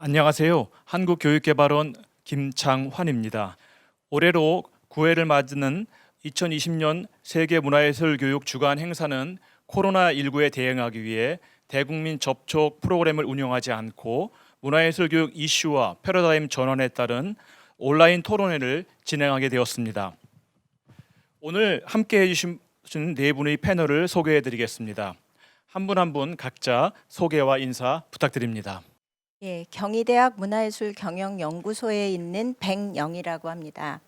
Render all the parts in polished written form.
안녕하세요. 한국교육개발원 김창환입니다. 올해로 9회를 맞는 2020년 세계문화예술교육 주간 행사는 코로나19에 대응하기 위해 대국민 접촉 프로그램을 운영하지 않고 문화예술교육 이슈와 패러다임 전환에 따른 온라인 토론회를 진행하게 되었습니다. 오늘 함께해 주신 네 분의 패널을 소개해 드리겠습니다. 한 분 한 분 각자 소개와 인사 부탁드립니다. 예, 경희대학 문화예술경영연구소에 있는 백영이라고 합니다.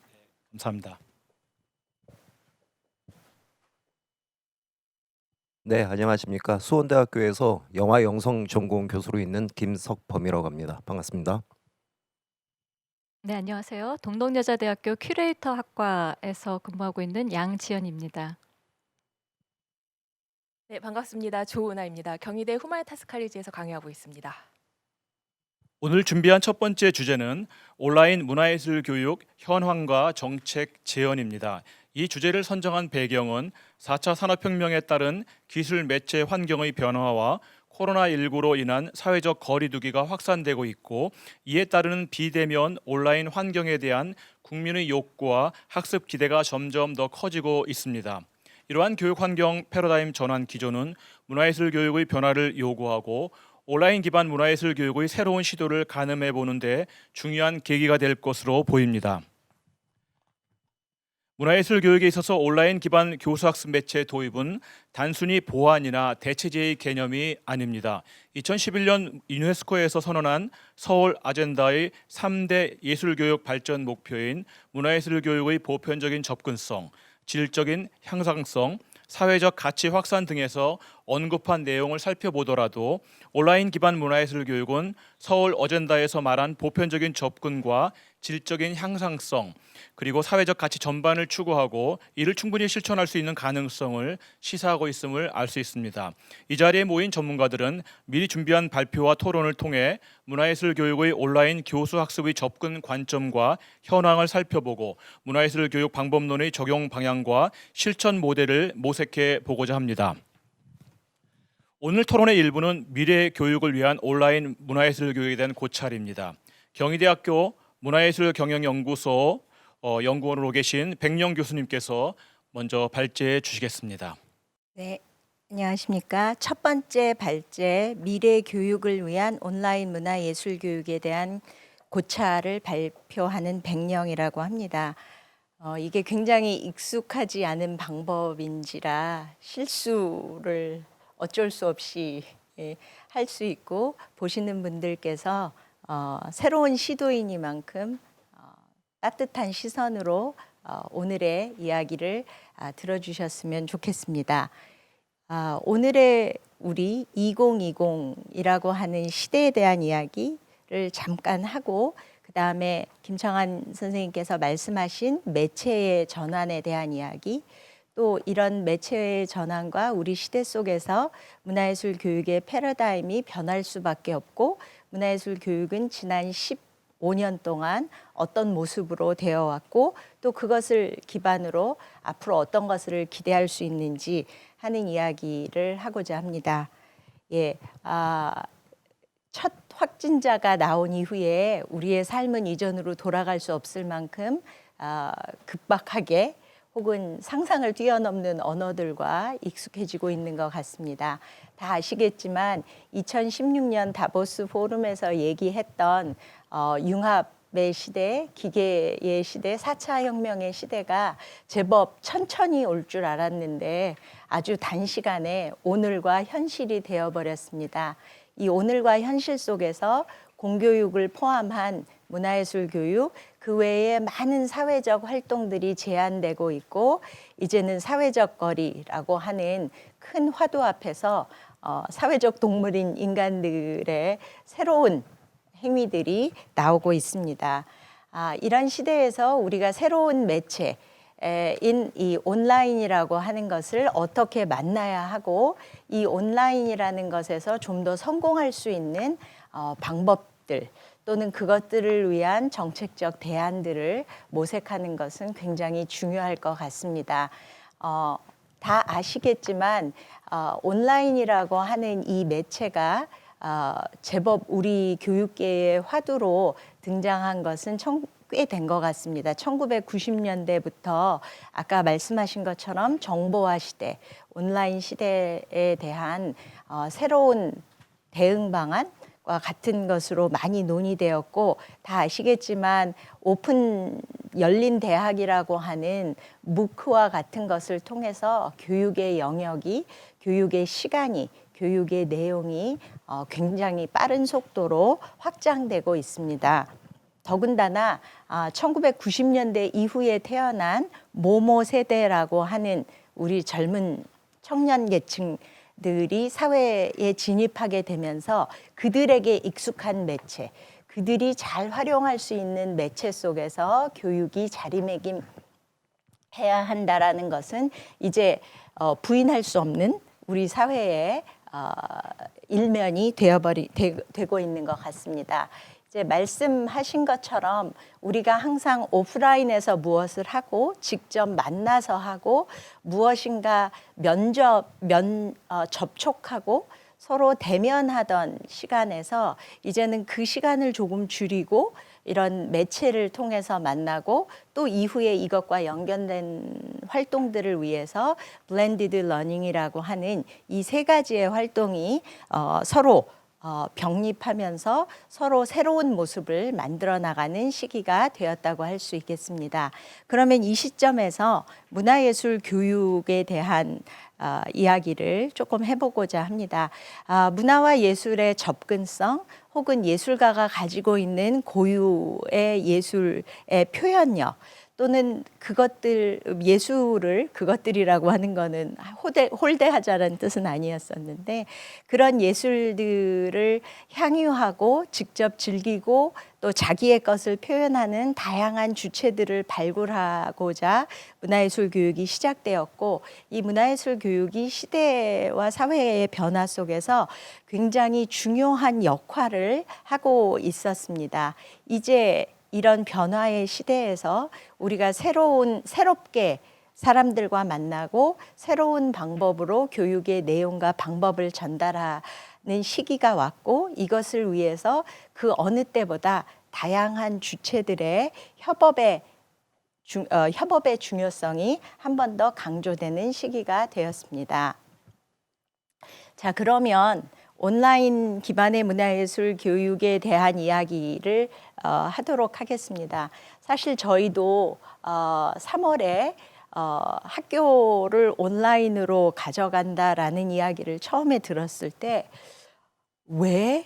감사합니다. 네, 안녕하십니까. 수원대학교에서 영화 영성 전공 교수로 있는 김석범이라고 합니다. 반갑습니다. 네, 안녕하세요. 동덕여자대학교 큐레이터 학과에서 근무하고 있는 양지연입니다. 네, 반갑습니다. 조은아입니다. 경희대 후마니타스 칼리지에서 강의하고 있습니다. 오늘 준비한 첫 번째 주제는 온라인 문화예술 교육 현황과 정책 재현입니다. 이 주제를 선정한 배경은 4차 산업혁명에 따른 기술 매체 환경의 변화와 코로나19로 인한 사회적 거리두기가 확산되고 있고 이에 따르는 비대면 온라인 환경에 대한 국민의 욕구와 학습 기대가 점점 더 커지고 있습니다. 이러한 교육 환경 패러다임 전환 기조는 문화예술 교육의 변화를 요구하고 온라인 기반 문화예술 교육의 새로운 시도를 가늠해 보는 데 중요한 계기가 될 것으로 보입니다. 문화예술 교육에 있어서 온라인 기반 교수학습 매체 도입은 단순히 보완이나 대체제의 개념이 아닙니다. 2011년 유네스코에서 선언한 서울 아젠다의 3대 예술교육 발전 목표인 문화예술 교육의 보편적인 접근성, 질적인 향상성, 사회적 가치 확산 등에서 언급한 내용을 살펴보더라도 온라인 기반 문화예술 교육은 서울 어젠다에서 말한 보편적인 접근과 질적인 향상성 그리고 사회적 가치 전반을 추구하고 이를 충분히 실천할 수 있는 가능성을 시사하고 있음을 알 수 있습니다. 이 자리에 모인 전문가들은 미리 준비한 발표와 토론을 통해 문화예술 교육의 온라인 교수 학습의 접근 관점과 현황을 살펴보고 문화예술 교육 방법론의 적용 방향과 실천 모델을 모색해 보고자 합니다. 오늘 토론의 일부는 미래 교육을 위한 온라인 문화예술 교육에 대한 고찰입니다. 경희대학교 문화예술경영연구소 연구원으로 계신 백영 교수님께서 먼저 발제해 주시겠습니다. 네, 안녕하십니까. 첫 번째 발제, 미래 교육을 위한 온라인 문화예술교육에 대한 고찰을 발표하는 백영이라고 합니다. 이게 굉장히 익숙하지 않은 방법인지라 실수를 어쩔 수 없이 할 수 있고 보시는 분들께서 새로운 시도이니만큼 따뜻한 시선으로 오늘의 이야기를 들어주셨으면 좋겠습니다. 오늘의 우리 2020이라고 하는 시대에 대한 이야기를 잠깐 하고 그 다음에 김창환 선생님께서 말씀하신 매체의 전환에 대한 이야기 또 이런 매체의 전환과 우리 시대 속에서 문화예술 교육의 패러다임이 변할 수밖에 없고 문화예술 교육은 지난 15년 동안 어떤 모습으로 되어 왔고 또 그것을 기반으로 앞으로 어떤 것을 기대할 수 있는지 하는 이야기를 하고자 합니다. 첫 확진자가 나온 이후에 우리의 삶은 이전으로 돌아갈 수 없을 만큼 급박하게 혹은 상상을 뛰어넘는 언어들과 익숙해지고 있는 것 같습니다. 다 아시겠지만 2016년 다보스 포럼에서 얘기했던 융합의 시대, 기계의 시대, 4차 혁명의 시대가 제법 천천히 올 줄 알았는데 아주 단시간에 오늘과 현실이 되어버렸습니다. 이 오늘과 현실 속에서 공교육을 포함한 문화예술 교육, 그 외에 많은 사회적 활동들이 제한되고 있고 이제는 사회적 거리라고 하는 큰 화두 앞에서 사회적 동물인 인간들의 새로운 행위들이 나오고 있습니다. 이런 시대에서 우리가 새로운 매체인 이 온라인이라고 하는 것을 어떻게 만나야 하고 이 온라인이라는 것에서 좀 더 성공할 수 있는 방법들 또는 그것들을 위한 정책적 대안들을 모색하는 것은 굉장히 중요할 것 같습니다. 다 아시겠지만 온라인이라고 하는 이 매체가 제법 우리 교육계의 화두로 등장한 것은 꽤 된 것 같습니다. 1990년대부터 아까 말씀하신 것처럼 정보화 시대, 온라인 시대에 대한 새로운 대응 방안과 같은 것으로 많이 논의되었고, 다 아시겠지만 오픈 열린 대학이라고 하는 무크와 같은 것을 통해서 교육의 영역이, 교육의 시간이, 교육의 내용이 굉장히 빠른 속도로 확장되고 있습니다. 더군다나 1990년대 이후에 태어난 모모 세대라고 하는 우리 젊은 청년 계층들이 사회에 진입하게 되면서 그들에게 익숙한 매체, 그들이 잘 활용할 수 있는 매체 속에서 교육이 자리매김해야 한다라는 것은 이제 부인할 수 없는 우리 사회의 일면이 되고 있는 것 같습니다. 이제 말씀하신 것처럼 우리가 항상 오프라인에서 무엇을 하고 직접 만나서 하고 무엇인가 접촉하고 서로 대면하던 시간에서 이제는 그 시간을 조금 줄이고 이런 매체를 통해서 만나고 또 이후에 이것과 연결된 활동들을 위해서 블렌디드 러닝이라고 하는 이 세 가지의 활동이 서로 병립하면서 서로 새로운 모습을 만들어 나가는 시기가 되었다고 할 수 있겠습니다. 그러면 이 시점에서 문화예술 교육에 대한 이야기를 조금 해보고자 합니다. 문화와 예술의 접근성 혹은 예술가가 가지고 있는 고유의 예술의 표현력 또는 그것들이라고 하는 거는 홀대하자라는 뜻은 아니었었는데 그런 예술들을 향유하고 직접 즐기고 또 자기의 것을 표현하는 다양한 주체들을 발굴하고자 문화예술 교육이 시작되었고 이 문화예술 교육이 시대와 사회의 변화 속에서 굉장히 중요한 역할을 하고 있었습니다. 이제 이런 변화의 시대에서 우리가 새롭게 사람들과 만나고 새로운 방법으로 교육의 내용과 방법을 전달하는 시기가 왔고 이것을 위해서 그 어느 때보다 다양한 주체들의 협업의 중요성이 한 번 더 강조되는 시기가 되었습니다. 자, 그러면 온라인 기반의 문화예술 교육에 대한 이야기를 하도록 하겠습니다. 사실 저희도 3월에 학교를 온라인으로 가져간다라는 이야기를 처음에 들었을 때 왜?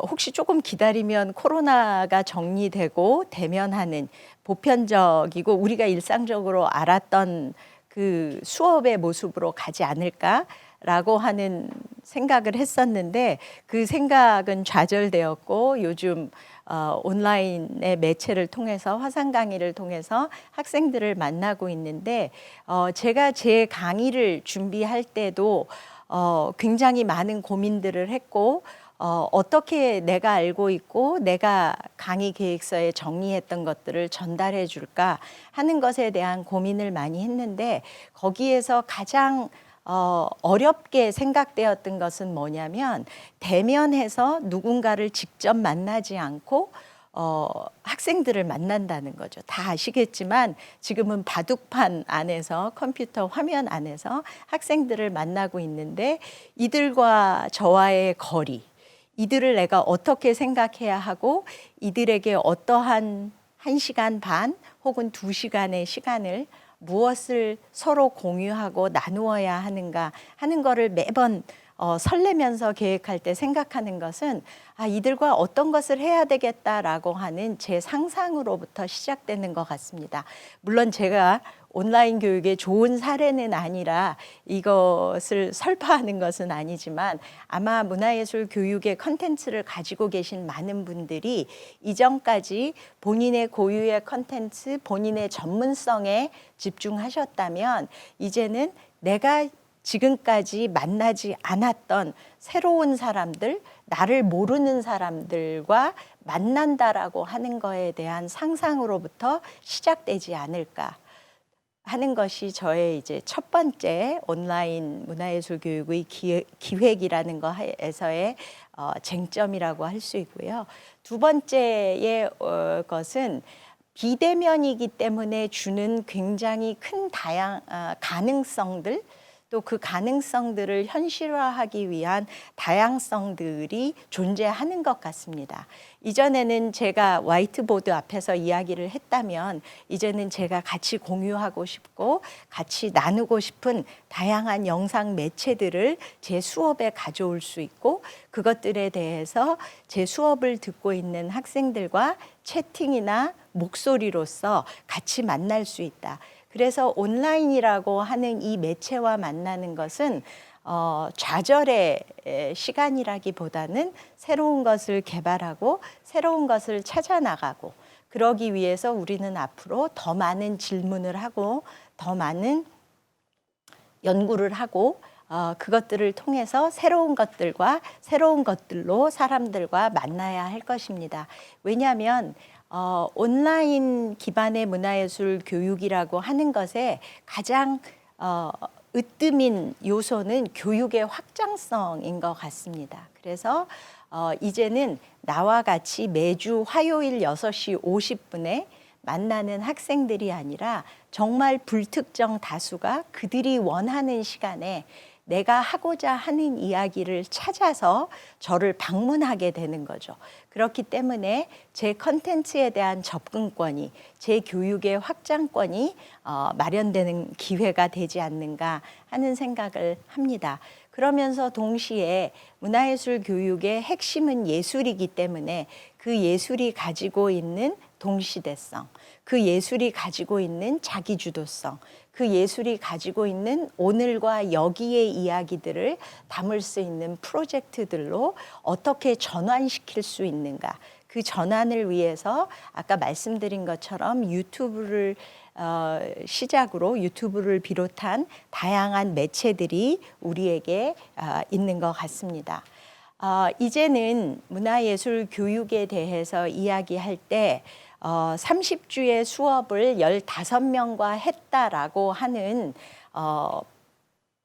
혹시 조금 기다리면 코로나가 정리되고 대면하는 보편적이고 우리가 일상적으로 알았던 그 수업의 모습으로 가지 않을까라고 하는 생각을 했었는데 그 생각은 좌절되었고 요즘 온라인의 매체를 통해서 화상 강의를 통해서 학생들을 만나고 있는데 제가 제 강의를 준비할 때도 굉장히 많은 고민들을 했고 어떻게 내가 알고 있고 내가 강의 계획서에 정리했던 것들을 전달해 줄까 하는 것에 대한 고민을 많이 했는데 거기에서 가장 어렵게 생각되었던 것은 뭐냐면 대면해서 누군가를 직접 만나지 않고 학생들을 만난다는 거죠. 다 아시겠지만 지금은 바둑판 안에서 컴퓨터 화면 안에서 학생들을 만나고 있는데 이들과 저와의 거리, 이들을 내가 어떻게 생각해야 하고 이들에게 어떠한 1시간 반 혹은 2시간의 시간을 무엇을 서로 공유하고 나누어야 하는가 하는 거를 매번 설레면서 계획할 때 생각하는 것은 이들과 어떤 것을 해야 되겠다라고 하는 제 상상으로부터 시작되는 것 같습니다. 물론 제가 온라인 교육의 좋은 사례는 아니라 이것을 설파하는 것은 아니지만 아마 문화예술 교육의 컨텐츠를 가지고 계신 많은 분들이 이전까지 본인의 고유의 컨텐츠, 본인의 전문성에 집중하셨다면 이제는 내가 지금까지 만나지 않았던 새로운 사람들, 나를 모르는 사람들과 만난다라고 하는 거에 대한 상상으로부터 시작되지 않을까. 하는 것이 저의 이제 첫 번째 온라인 문화예술 교육의 기획이라는 거에서의 쟁점이라고 할 수 있고요. 두 번째의 것은 비대면이기 때문에 주는 굉장히 큰 가능성들, 또 그 가능성들을 현실화하기 위한 다양성들이 존재하는 것 같습니다. 이전에는 제가 화이트보드 앞에서 이야기를 했다면 이제는 제가 같이 공유하고 싶고 같이 나누고 싶은 다양한 영상 매체들을 제 수업에 가져올 수 있고 그것들에 대해서 제 수업을 듣고 있는 학생들과 채팅이나 목소리로서 같이 만날 수 있다. 그래서 온라인이라고 하는 이 매체와 만나는 것은 좌절의 시간이라기보다는 새로운 것을 개발하고 새로운 것을 찾아나가고 그러기 위해서 우리는 앞으로 더 많은 질문을 하고 더 많은 연구를 하고 그것들을 통해서 새로운 것들로 사람들과 만나야 할 것입니다. 왜냐하면 온라인 기반의 문화예술 교육이라고 하는 것에 가장 으뜸인 요소는 교육의 확장성인 것 같습니다. 그래서 이제는 나와 같이 매주 화요일 6시 50분에 만나는 학생들이 아니라 정말 불특정 다수가 그들이 원하는 시간에 내가 하고자 하는 이야기를 찾아서 저를 방문하게 되는 거죠. 그렇기 때문에 제 컨텐츠에 대한 접근권이, 제 교육의 확장권이 마련되는 기회가 되지 않는가 하는 생각을 합니다. 그러면서 동시에 문화예술 교육의 핵심은 예술이기 때문에 그 예술이 가지고 있는 동시대성, 그 예술이 가지고 있는 자기주도성, 그 예술이 가지고 있는 오늘과 여기의 이야기들을 담을 수 있는 프로젝트들로 어떻게 전환시킬 수 있는가. 그 전환을 위해서 아까 말씀드린 것처럼 유튜브를 시작으로 유튜브를 비롯한 다양한 매체들이 우리에게 있는 것 같습니다. 이제는 문화예술 교육에 대해서 이야기할 때 30주의 수업을 15명과 했다라고 하는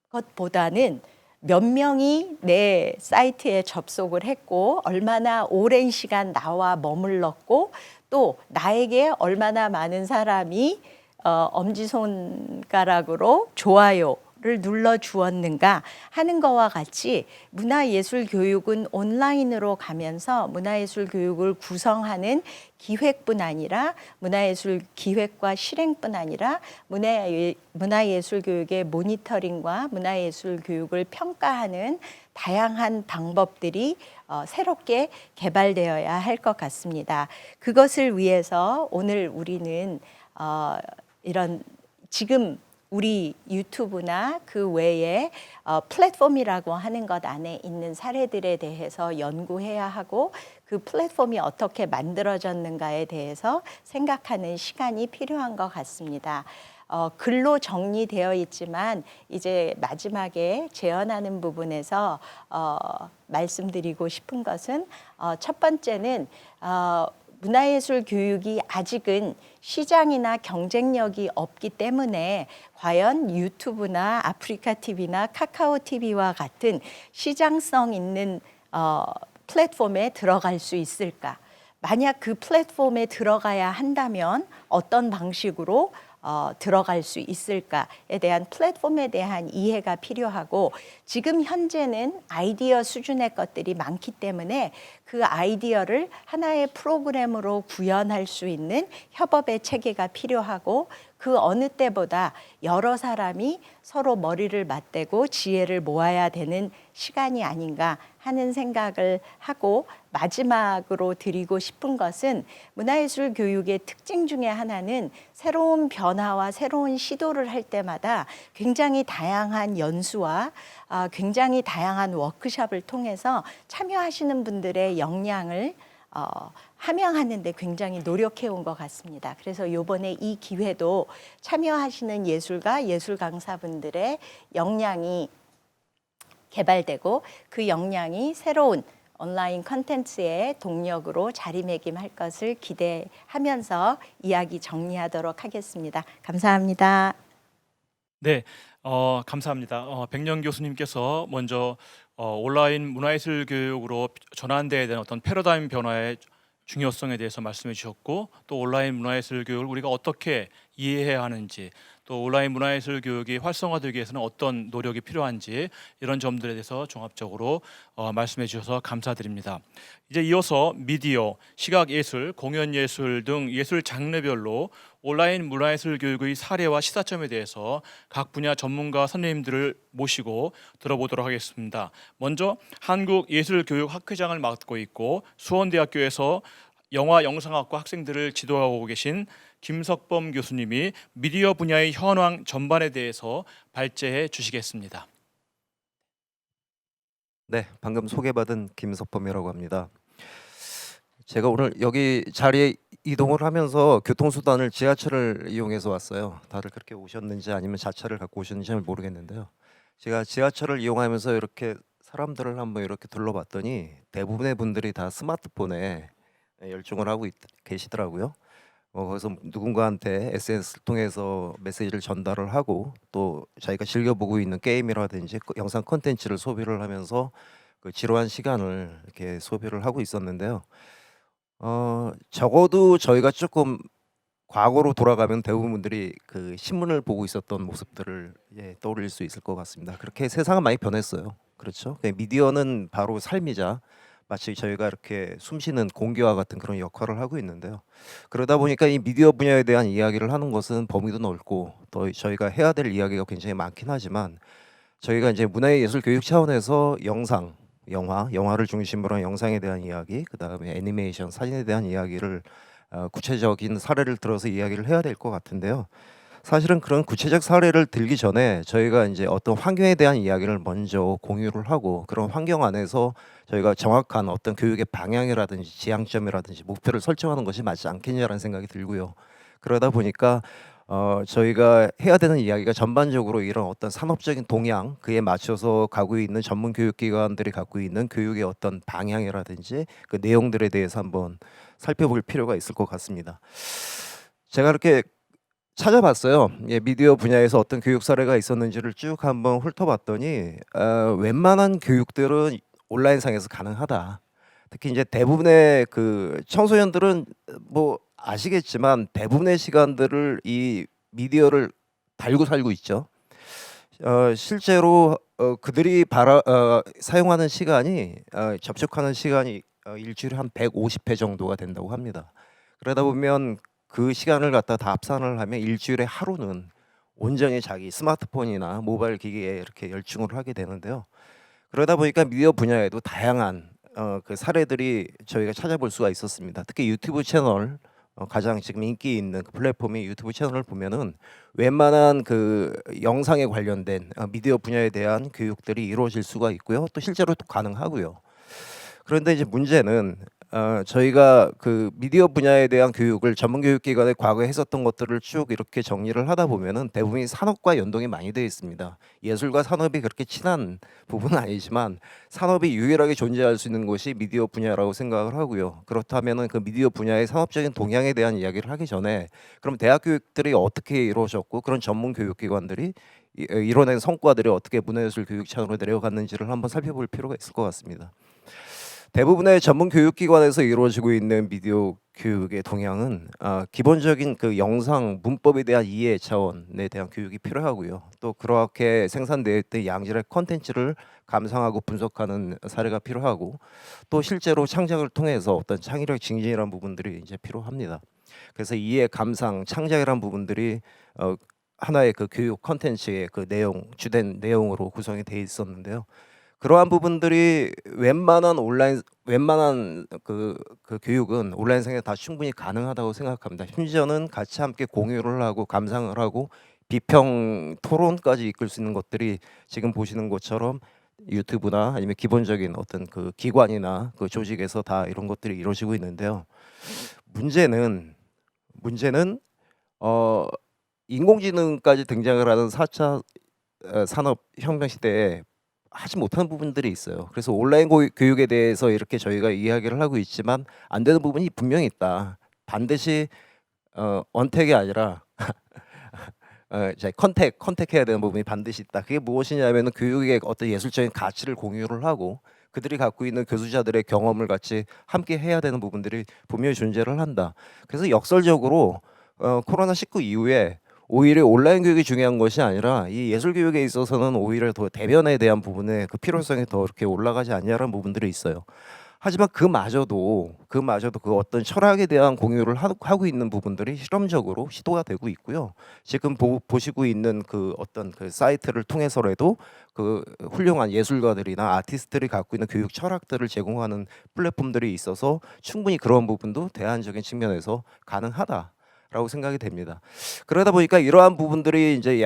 것보다는 몇 명이 내 사이트에 접속을 했고 얼마나 오랜 시간 나와 머물렀고 또 나에게 얼마나 많은 사람이 엄지손가락으로 좋아요를 눌러주었는가 하는 것과 같이 문화예술 교육은 온라인으로 가면서 문화예술 교육을 구성하는 기획뿐 아니라 문화예술 기획과 실행뿐 아니라 문화예술 교육의 모니터링과 문화예술 교육을 평가하는 다양한 방법들이 새롭게 개발되어야 할 것 같습니다. 그것을 위해서 오늘 우리는 이런 지금 우리 유튜브나 그 외에 플랫폼이라고 하는 것 안에 있는 사례들에 대해서 연구해야 하고 그 플랫폼이 어떻게 만들어졌는가에 대해서 생각하는 시간이 필요한 것 같습니다. 글로 정리되어 있지만 이제 마지막에 제언하는 부분에서 말씀드리고 싶은 것은 첫 번째는 문화예술 교육이 아직은 시장이나 경쟁력이 없기 때문에 과연 유튜브나 아프리카 TV나 카카오 TV와 같은 시장성 있는 플랫폼에 들어갈 수 있을까? 만약 그 플랫폼에 들어가야 한다면 어떤 방식으로 들어갈 수 있을까에 대한 플랫폼에 대한 이해가 필요하고 지금 현재는 아이디어 수준의 것들이 많기 때문에 그 아이디어를 하나의 프로그램으로 구현할 수 있는 협업의 체계가 필요하고 그 어느 때보다 여러 사람이 서로 머리를 맞대고 지혜를 모아야 되는 시간이 아닌가 하는 생각을 하고 마지막으로 드리고 싶은 것은 문화예술 교육의 특징 중에 하나는 새로운 변화와 새로운 시도를 할 때마다 굉장히 다양한 연수와 굉장히 다양한 워크숍을 통해서 참여하시는 분들의 역량을 함양하는 데 굉장히 노력해 온 것 같습니다. 그래서 이번에 이 기회도 참여하시는 예술가, 예술 강사분들의 역량이 개발되고 그 역량이 새로운 온라인 컨텐츠의 동력으로 자리매김할 것을 기대하면서 이야기 정리하도록 하겠습니다. 감사합니다. 네, 감사합니다. 백령 교수님께서 먼저 온라인 문화예술 교육으로 전환돼야 되는 어떤 패러다임 변화의 중요성에 대해서 말씀해 주셨고, 또 온라인 문화예술 교육을 우리가 어떻게 이해해야 하는지, 또 온라인 문화예술 교육이 활성화되기 위해서는 어떤 노력이 필요한지, 이런 점들에 대해서 종합적으로 말씀해 주셔서 감사드립니다. 이제 이어서 미디어, 시각예술, 공연예술 등 예술 장르별로 온라인 문화예술 교육의 사례와 시사점에 대해서 각 분야 전문가 선생님들을 모시고 들어보도록 하겠습니다. 먼저 한국예술교육학회장을 맡고 있고 수원대학교에서 영화 영상학과 학생들을 지도하고 계신 김석범 교수님이 미디어 분야의 현황 전반에 대해서 발제해 주시겠습니다. 네, 방금 소개받은 김석범이라고 합니다. 제가 오늘 여기 자리에 이동을 하면서 교통수단을 지하철을 이용해서 왔어요. 다들 그렇게 오셨는지 아니면 자차를 갖고 오셨는지 잘 모르겠는데요. 제가 지하철을 이용하면서 이렇게 사람들을 한번 이렇게 둘러봤더니 대부분의 분들이 다 스마트폰에 열중을 하고 계시더라고요. 거기서 누군가한테 SNS를 통해서 메시지를 전달을 하고 또 자기가 즐겨보고 있는 게임이라든지 영상 콘텐츠를 소비를 하면서 그 지루한 시간을 이렇게 소비를 하고 있었는데요. 적어도 저희가 조금 과거로 돌아가면 대부분 분들이 그 신문을 보고 있었던 모습들을 떠올릴 수 있을 것 같습니다. 그렇게 세상은 많이 변했어요. 그렇죠? 미디어는 바로 삶이자 마치 저희가 이렇게 숨쉬는 공기와 같은 그런 역할을 하고 있는데요. 그러다 보니까 이 미디어 분야에 대한 이야기를 하는 것은 범위도 넓고 또 저희가 해야 될 이야기가 굉장히 많긴 하지만 저희가 이제 문화예술 교육 차원에서 영상, 영화를 중심으로 한 영상에 대한 이야기, 그 다음에 애니메이션, 사진에 대한 이야기를 구체적인 사례를 들어서 이야기를 해야 될 것 같은데요. 사실은 그런 구체적 사례를 들기 전에 저희가 이제 어떤 환경에 대한 이야기를 먼저 공유를 하고 그런 환경 안에서 저희가 정확한 어떤 교육의 방향이라든지 지향점이라든지 목표를 설정하는 것이 맞지 않겠냐라는 생각이 들고요. 그러다 보니까 저희가 해야 되는 이야기가 전반적으로 이런 어떤 산업적인 동향 그에 맞춰서 가고 있는 전문 교육기관들이 갖고 있는 교육의 어떤 방향이라든지 그 내용들에 대해서 한번 살펴볼 필요가 있을 것 같습니다. 제가 이렇게 찾아봤어요. 미디어 분야에서 어떤 교육 사례가 있었는지를 쭉 한번 훑어봤더니 웬만한 교육들은 온라인상에서 가능하다. 특히 이제 대부분의 그 청소년들은 뭐 아시겠지만 대부분의 시간들을 이 미디어를 달고 살고 있죠. 실제로 그들이 사용하는 시간이 접촉하는 시간이 일주일에 한 150회 정도가 된다고 합니다. 그러다 보면 그 시간을 갖다 다 합산을 하면 일주일에 하루는 온전히 자기 스마트폰이나 모바일 기기에 이렇게 열중을 하게 되는데요. 그러다 보니까 미디어 분야에도 다양한 그 사례들이 저희가 찾아볼 수가 있었습니다. 특히 유튜브 채널 가장 지금 인기 있는 그 플랫폼이 유튜브 채널을 보면은 웬만한 그 영상에 관련된 미디어 분야에 대한 교육들이 이루어질 수가 있고요. 또 실제로 또 가능하고요. 그런데 이제 문제는 저희가 그 미디어 분야에 대한 교육을 전문교육기관에 과거에 했었던 것들을 쭉 이렇게 정리를 하다 보면은 대부분이 산업과 연동이 많이 되어 있습니다. 예술과 산업이 그렇게 친한 부분은 아니지만 산업이 유일하게 존재할 수 있는 곳이 미디어 분야라고 생각을 하고요. 그렇다면은 그 미디어 분야의 산업적인 동향에 대한 이야기를 하기 전에 그럼 대학 교육들이 어떻게 이루어졌고 그런 전문 교육기관들이 이뤄낸 성과들이 어떻게 문화예술 교육 차원으로 내려갔는지를 한번 살펴볼 필요가 있을 것 같습니다. 대부분의 전문 교육기관에서 이루어지고 있는 미디어 교육의 동향은 기본적인 그 영상 문법에 대한 이해 차원에 대한 교육이 필요하고요. 또 그렇게 생산될 양질의 콘텐츠를 감상하고 분석하는 사례가 필요하고 또 실제로 창작을 통해서 어떤 창의력 증진이라는 부분들이 이제 필요합니다. 그래서 이해, 감상, 창작이라는 부분들이 하나의 그 교육 콘텐츠의 그 내용, 주된 내용으로 구성이 돼 있었는데요. 그러한 부분들이 웬만한 그 교육은 온라인상에 다 충분히 가능하다고 생각합니다. 심지어는 같이 함께 공유를 하고 감상을 하고 비평 토론까지 이끌 수 있는 것들이 지금 보시는 것처럼 유튜브나 아니면 기본적인 어떤 그 기관이나 그 조직에서 다 이런 것들이 이루어지고 있는데요. 문제는 인공지능까지 등장을 하는 4차 산업혁명 시대에 하지 못하는 부분들이 있어요. 그래서 온라인 교육에 대해서 이렇게 저희가 이야기를 하고 있지만 안 되는 부분이 분명히 있다. 반드시 언택이 아니라 이제 컨택해야 되는 부분이 반드시 있다. 그게 무엇이냐면은 교육의 어떤 예술적인 가치를 공유를 하고 그들이 갖고 있는 교수자들의 경험을 같이 함께 해야 되는 부분들이 분명히 존재를 한다. 그래서 역설적으로 코로나19 이후에 오히려 온라인 교육이 중요한 것이 아니라 이 예술 교육에 있어서는 오히려 더 대면에 대한 부분에 그 필요성이 더 이렇게 올라가지 않냐라는 부분들이 있어요. 하지만 그마저도 그 어떤 철학에 대한 공유를 하고 있는 부분들이 실험적으로 시도가 되고 있고요. 지금 보시고 있는 그 어떤 그 사이트를 통해서라도 그 훌륭한 예술가들이나 아티스트들이 갖고 있는 교육 철학들을 제공하는 플랫폼들이 있어서 충분히 그런 부분도 대안적인 측면에서 가능하다. 라고 생각이 됩니다. 그러다 보니까 이러한 부분들이 이제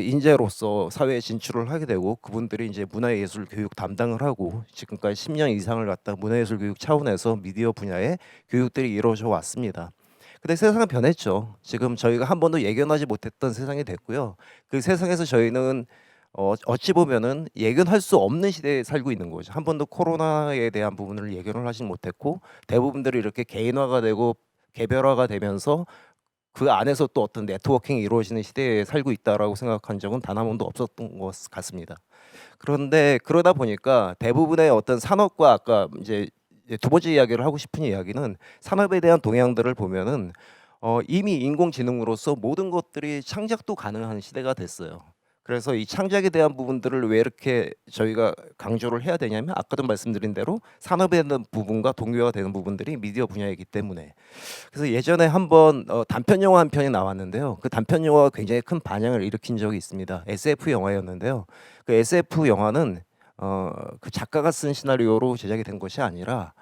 인재로서 사회에 진출을 하게 되고 그분들이 이제 문화예술 교육 담당을 하고 지금까지 10년 이상을 갖다 문화예술 교육 차원에서 미디어 분야의 교육들이 이루어져 왔습니다. 근데 세상은 변했죠. 지금 저희가 한 번도 예견하지 못했던 세상이 됐고요. 그 세상에서 저희는 어찌 보면은 예견할 수 없는 시대에 살고 있는 거죠. 한 번도 코로나에 대한 부분을 예견을 하지 못했고 대부분들이 이렇게 개인화가 되고 개별화가 되면서 그 안에서 또 어떤 네트워킹이 이루어지는 시대에 살고 있다라고 생각한 적은 단 한 번도 없었던 것 같습니다. 그런데 그러다 보니까 대부분의 어떤 산업과 아까 이제 두 번째 이야기를 하고 싶은 이야기는 산업에 대한 동향들을 보면은 이미 인공지능으로서 모든 것들이 창작도 가능한 시대가 됐어요. 그래서 이 창작에 대한 부분들을 왜 이렇게 저희가 강조를 해야 되냐면 아까도 말씀드린 대로 산업에 대한 부분과 동요가 되는 부분들이 미디어 분야이기 때문에 그래서 예전에 한번 단편 영화 한 편이 나왔는데요. 그 단편 영화가 굉장히 큰 반향을 일으킨 적이 있습니다. SF 영화였는데요. 그 SF 영화는 그 작가가 쓴 시나리오로 제작이 된 것이 아니라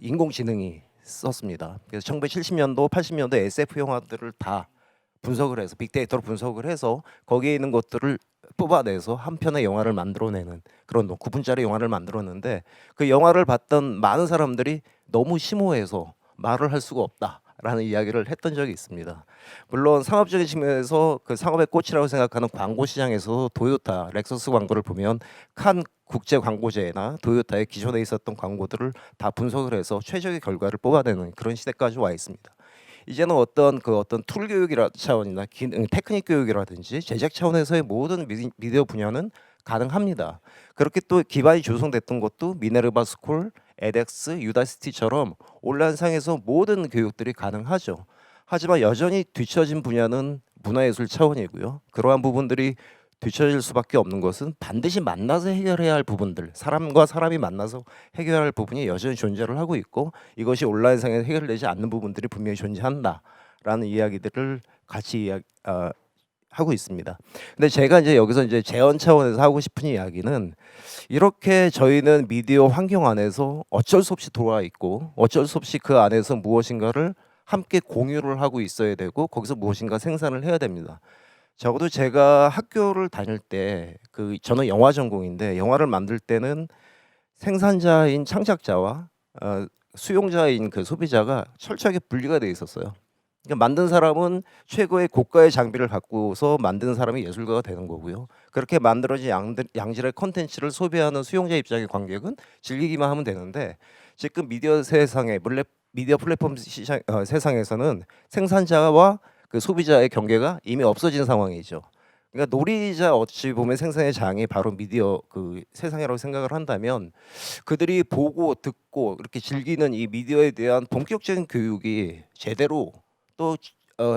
인공지능이 썼습니다. 그래서 1970년도, 80년도 SF 영화들을 다 분석을 해서 빅데이터로 분석을 해서 거기에 있는 것들을 뽑아내서 한 편의 영화를 만들어내는 그런 9분짜리 영화를 만들었는데 그 영화를 봤던 많은 사람들이 너무 심오해서 말을 할 수가 없다라는 이야기를 했던 적이 있습니다. 물론 상업적인 측면에서 그 상업의 꽃이라고 생각하는 광고 시장에서 도요타, 렉서스 광고를 보면 칸 국제 광고제나 도요타의 기존에 있었던 광고들을 다 분석을 해서 최적의 결과를 뽑아내는 그런 시대까지 와 있습니다. 이제는 어떤 툴 교육이라 차원이나 테크닉 교육이라든지 제작 차원에서의 모든 미디어 분야는 가능합니다. 그렇게 또 기반이 조성됐던 것도 미네르바 스쿨, 에덱스, 유다시티처럼 온라인상에서 모든 교육들이 가능하죠. 하지만 여전히 뒤처진 분야는 문화예술 차원이고요. 그러한 부분들이 뒤처질 수밖에 없는 것은 반드시 만나서 해결해야 할 부분들, 사람과 사람이 만나서 해결할 부분이 여전히 존재를 하고 있고 이것이 온라인상에서 해결되지 않는 부분들이 분명히 존재한다라는 이야기들을 같이 하고 있습니다. 근데 제가 이제 여기서 이제 재원 차원에서 하고 싶은 이야기는 이렇게 저희는 미디어 환경 안에서 어쩔 수 없이 돌아와 있고 어쩔 수 없이 그 안에서 무엇인가를 함께 공유를 하고 있어야 되고 거기서 무엇인가 생산을 해야 됩니다. 적어도 제가 학교를 다닐 때 저는 영화 전공인데 영화를 만들 때는 생산자인 창작자와 수용자인 그 소비자가 철저하게 분리가 돼 있었어요. 그러니까 만든 사람은 최고의 고가의 장비를 갖고서 만드는 사람이 예술가가 되는 거고요. 그렇게 만들어진 양질의 콘텐츠를 소비하는 수용자 입장의 관객은 즐기기만 하면 되는데 지금 미디어 세상에 미디어 플랫폼 시장 세상에서는 생산자와 그 소비자의 경계가 이미 없어진 상황이죠. 그러니까 놀이자 어찌 보면 생산의 장이 바로 미디어 그 세상이라고 생각을 한다면 그들이 보고 듣고 이렇게 즐기는 이 미디어에 대한 본격적인 교육이 제대로 또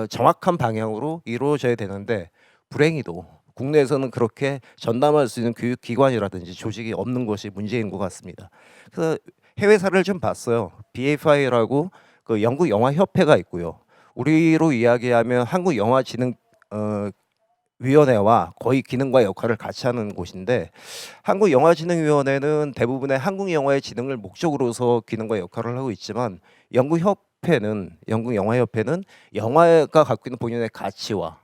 정확한 방향으로 이루어져야 되는데 불행히도 국내에서는 그렇게 전담할 수 있는 교육기관이라든지 조직이 없는 것이 문제인 것 같습니다. 그래서 해외 사례를 좀 봤어요. BFI라고 그 영국 영화협회가 있고요. 우리로 이야기하면 한국영화진흥위원회와 거의 기능과 역할을 같이 하는 곳인데 한국영화진흥위원회는 대부분의 한국 영화의 진흥을 목적으로서 기능과 역할을 하고 있지만 영국영화협회는 영화가 갖고 있는 본연의 가치와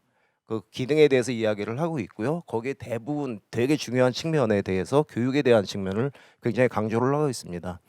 그 기능에 대해서 이야기를 하고 있고요. 거기에 대부분 되게 중요한 측면에 대해서 교육에 대한 측면을 굉장히 강조를 하고 있습니다.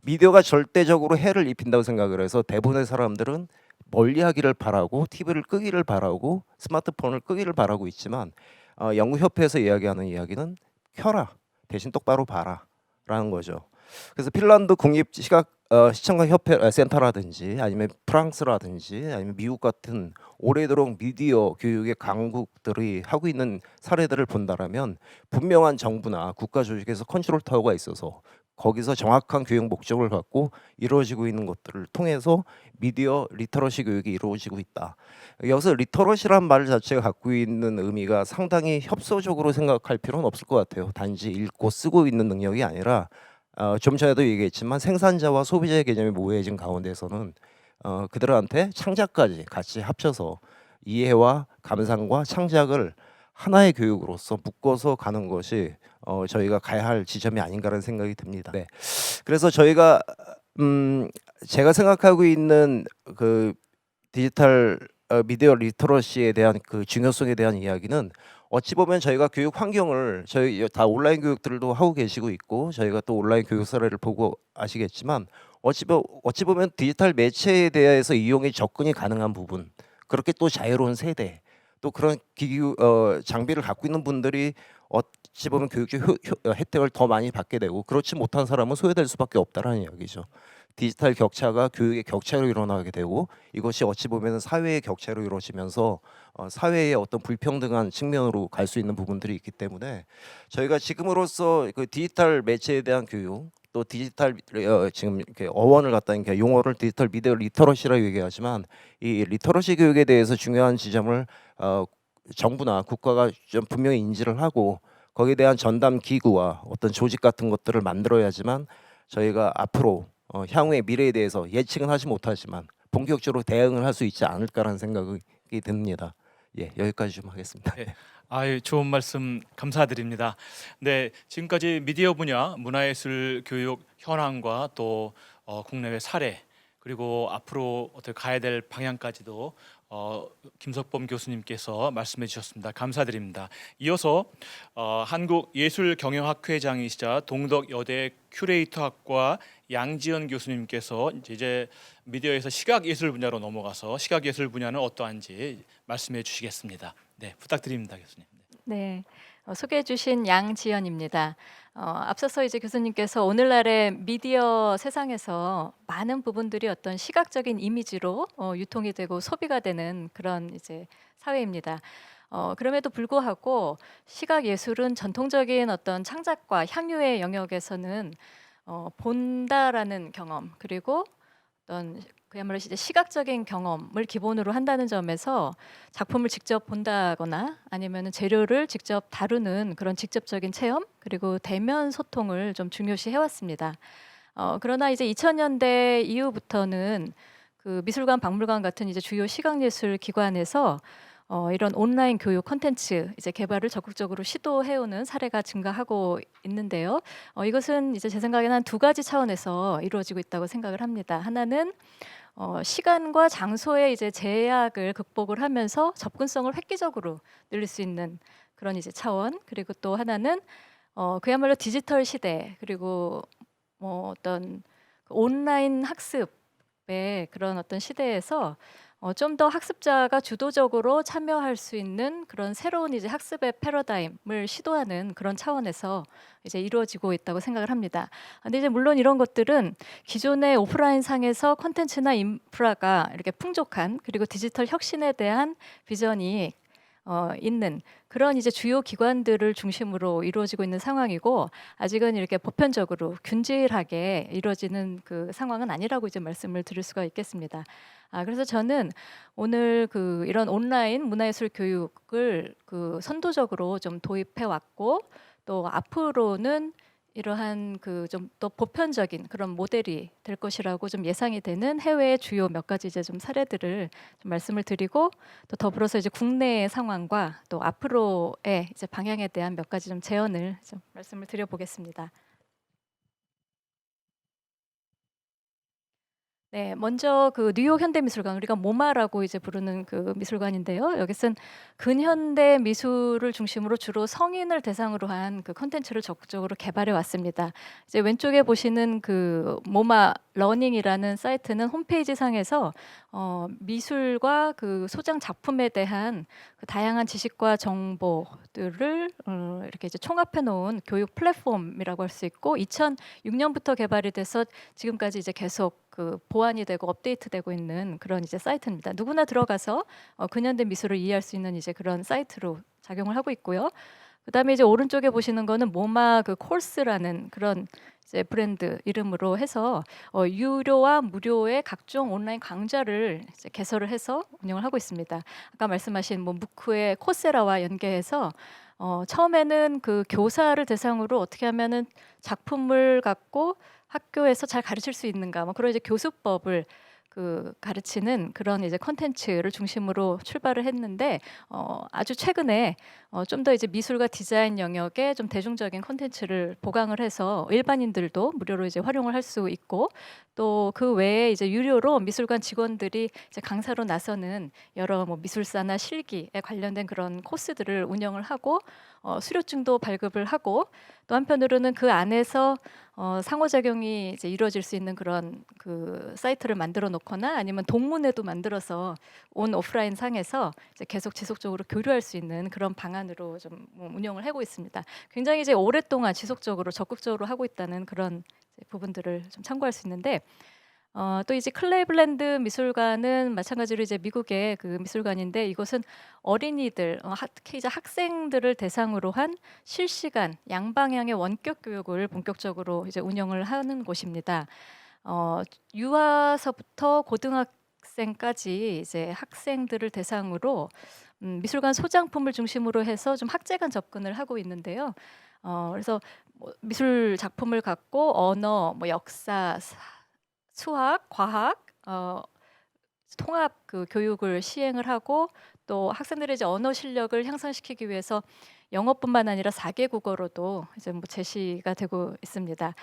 미디어가 절대적으로 해를 입힌다고 생각을 해서 대부분의 사람들은 멀리하기를 바라고 TV를 끄기를 바라고 스마트폰을 끄기를 바라고 있지만 영국협회에서 이야기하는 이야기는 켜라 대신 똑바로 봐라라는 거죠. 그래서 핀란드 국립 시각 시청각 협회 센터라든지 아니면 프랑스라든지 아니면 미국 같은 오래도록 미디어 교육의 강국들이 하고 있는 사례들을 본다라면 분명한 정부나 국가 조직에서 컨트롤 타워가 있어서 거기서 정확한 교육 목적을 갖고 이루어지고 있는 것들을 통해서 미디어 리터러시 교육이 이루어지고 있다. 여기서 리터러시란 말 자체가 갖고 있는 의미가 상당히 협소적으로 생각할 필요는 없을 것 같아요. 단지 읽고 쓰고 있는 능력이 아니라 좀 전에도 얘기했지만 생산자와 소비자의 개념이 모호해진 가운데서는 그들한테 창작까지 같이 합쳐서 이해와 감상과 창작을 하나의 교육으로서 묶어서 가는 것이 저희가 가야 할 지점이 아닌가라는 생각이 듭니다. 네. 그래서 저희가 제가 생각하고 있는 그 디지털 미디어 리터러시에 대한 그 중요성에 대한 이야기는 어찌 보면 저희가 교육 환경을 저희 다 온라인 교육들도 하고 계시고 있고 저희가 또 온라인 교육 사례를 보고 아시겠지만 어찌 보면 디지털 매체에 대해서 이용이 접근이 가능한 부분 그렇게 또 자유로운 세대 또 그런 기기 장비를 갖고 있는 분들이 어찌 보면 교육적 혜택을 더 많이 받게 되고 그렇지 못한 사람은 소외될 수밖에 없다라는 이야기죠. 디지털 격차가 교육의 격차로 일어나게 되고 이것이 어찌 보면 사회의 격차로 이루어지면서 사회의 어떤 불평등한 측면으로 갈 수 있는 부분들이 있기 때문에 저희가 지금으로서 그 디지털 매체에 대한 교육 또 디지털 지금 이렇게 어원을 갖다 이렇게 용어를 디지털 미디어 리터러시라고 얘기하지만 이 리터러시 교육에 대해서 중요한 지점을 정부나 국가가 좀 분명히 인지를 하고 거기에 대한 전담 기구와 어떤 조직 같은 것들을 만들어야지만 저희가 앞으로 향후의 미래에 대해서 예측은 하지 못하지만 본격적으로 대응을 할 수 있지 않을까라는 생각이 듭니다. 예, 여기까지 좀 하겠습니다. 네. 아유, 좋은 말씀 감사드립니다. 네, 지금까지 미디어 분야 문화예술 교육 현황과 또 국내외 사례 그리고 앞으로 어떻게 가야 될 방향까지도 김석범 교수님께서 말씀해 주셨습니다. 감사드립니다. 이어서 한국예술경영학회장이시자 동덕여대 큐레이터학과 양지연 교수님께서 이제 미디어에서 시각예술 분야로 넘어가서 시각예술 분야는 어떠한지 말씀해 주시겠습니다. 네, 부탁드립니다, 교수님. 네, 소개해 주신 양지연입니다. 앞서서 이제 교수님께서 오늘날의 미디어 세상에서 많은 부분들이 어떤 시각적인 이미지로 유통이 되고 소비가 되는 그런 이제 사회입니다. 그럼에도 불구하고 시각 예술은 전통적인 어떤 창작과 향유의 영역에서는 본다라는 경험 그리고 어떤 그야말로 이제 시각적인 경험을 기본으로 한다는 점에서 작품을 직접 본다거나 아니면 재료를 직접 다루는 그런 직접적인 체험 그리고 대면 소통을 좀 중요시 해왔습니다. 그러나 이제 2000년대 이후부터는 그 미술관, 박물관 같은 이제 주요 시각예술 기관에서 이런 온라인 교육 콘텐츠 이제 개발을 적극적으로 시도해오는 사례가 증가하고 있는데요. 이것은 이제 제 생각에는 한 두 가지 차원에서 이루어지고 있다고 생각을 합니다. 하나는 시간과 장소의 이제 제약을 극복을 하면서 접근성을 획기적으로 늘릴 수 있는 그런 이제 차원 그리고 또 하나는 그야말로 디지털 시대 그리고 어떤 온라인 학습의 그런 어떤 시대에서 좀 더 학습자가 주도적으로 참여할 수 있는 그런 새로운 이제 학습의 패러다임을 시도하는 그런 차원에서 이제 이루어지고 있다고 생각을 합니다. 근데 이제 물론 이런 것들은 기존의 오프라인 상에서 콘텐츠나 인프라가 이렇게 풍족한 그리고 디지털 혁신에 대한 비전이 있는 그런 이제 주요 기관들을 중심으로 이루어지고 있는 상황이고 아직은 이렇게 보편적으로 균질하게 이루어지는 그 상황은 아니라고 이제 말씀을 드릴 수가 있겠습니다. 그래서 저는 오늘 그 이런 온라인 문화예술 교육을 그 선도적으로 좀 도입해 왔고 또 앞으로는 이러한 그 좀 더 보편적인 그런 모델이 될 것이라고 좀 예상이 되는 해외의 주요 몇 가지 이제 좀 사례들을 좀 말씀을 드리고 또 더불어서 이제 국내의 상황과 또 앞으로의 이제 방향에 대한 몇 가지 좀 제언을 좀 말씀을 드려보겠습니다. 네, 먼저 그 뉴욕 현대미술관 우리가 모마라고 이제 부르는 그 미술관인데요. 여기서는 근현대 미술을 중심으로 주로 성인을 대상으로 한 그 콘텐츠를 적극적으로 개발해 왔습니다. 이제 왼쪽에 보시는 그 모마 러닝이라는 사이트는 홈페이지 상에서 미술과 그 소장 작품에 대한 그 다양한 지식과 정보들을 이렇게 이제 총합해 놓은 교육 플랫폼이라고 할 수 있고 2006년부터 개발이 돼서 지금까지 이제 계속 그 보완이 되고 업데이트되고 있는 그런 이제 사이트입니다. 누구나 들어가서 근현대 미술을 이해할 수 있는 이제 그런 사이트로 작용을 하고 있고요. 그다음에 이제 오른쪽에 보시는 거는 모마 그 콜스라는 그런 이제 브랜드 이름으로 해서 유료와 무료의 각종 온라인 강좌를 이제 개설을 해서 운영을 하고 있습니다. 아까 말씀하신 뭐 무크의 코세라와 연계해서 처음에는 그 교사를 대상으로 어떻게 하면은 작품을 갖고 학교에서 잘 가르칠 수 있는가 뭐 그런 이제 교수법을 그 가르치는 그런 이제 컨텐츠를 중심으로 출발을 했는데 아주 최근에 좀 더 이제 미술과 디자인 영역에 좀 대중적인 컨텐츠를 보강을 해서 일반인들도 무료로 이제 활용을 할 수 있고 또 그 외에 이제 유료로 미술관 직원들이 이제 강사로 나서는 여러 뭐 미술사나 실기에 관련된 그런 코스들을 운영을 하고 수료증도 발급을 하고 또 한편으로는 그 안에서 상호작용이 이제 이루어질 수 있는 그런 그 사이트를 만들어 놓거나 아니면 동문회도 만들어서 온 오프라인 상에서 이제 계속 지속적으로 교류할 수 있는 그런 방안으로 좀 운영을 하고 있습니다. 굉장히 이제 오랫동안 지속적으로 적극적으로 하고 있다는 그런 이제 부분들을 좀 참고할 수 있는데 또 이제 클레이블랜드 미술관은 마찬가지로 이제 미국의 그 미술관인데 이곳은 어린이들, 특히 이제 학생들을 대상으로 한 실시간 양방향의 원격 교육을 본격적으로 이제 운영을 하는 곳입니다. 유아서부터 고등학생까지 이제 학생들을 대상으로 미술관 소장품을 중심으로 해서 좀 학제간 접근을 하고 있는데요. 그래서 뭐 미술 작품을 갖고 언어, 뭐 역사, 수학, 과학, 통합 그 교육을 시행을 하고 또 학생들의 이제 언어 실력을 향상시키기 위해서 영어뿐만 아니라 4개 국어로도 이제 뭐 제시가 되고 있습니다.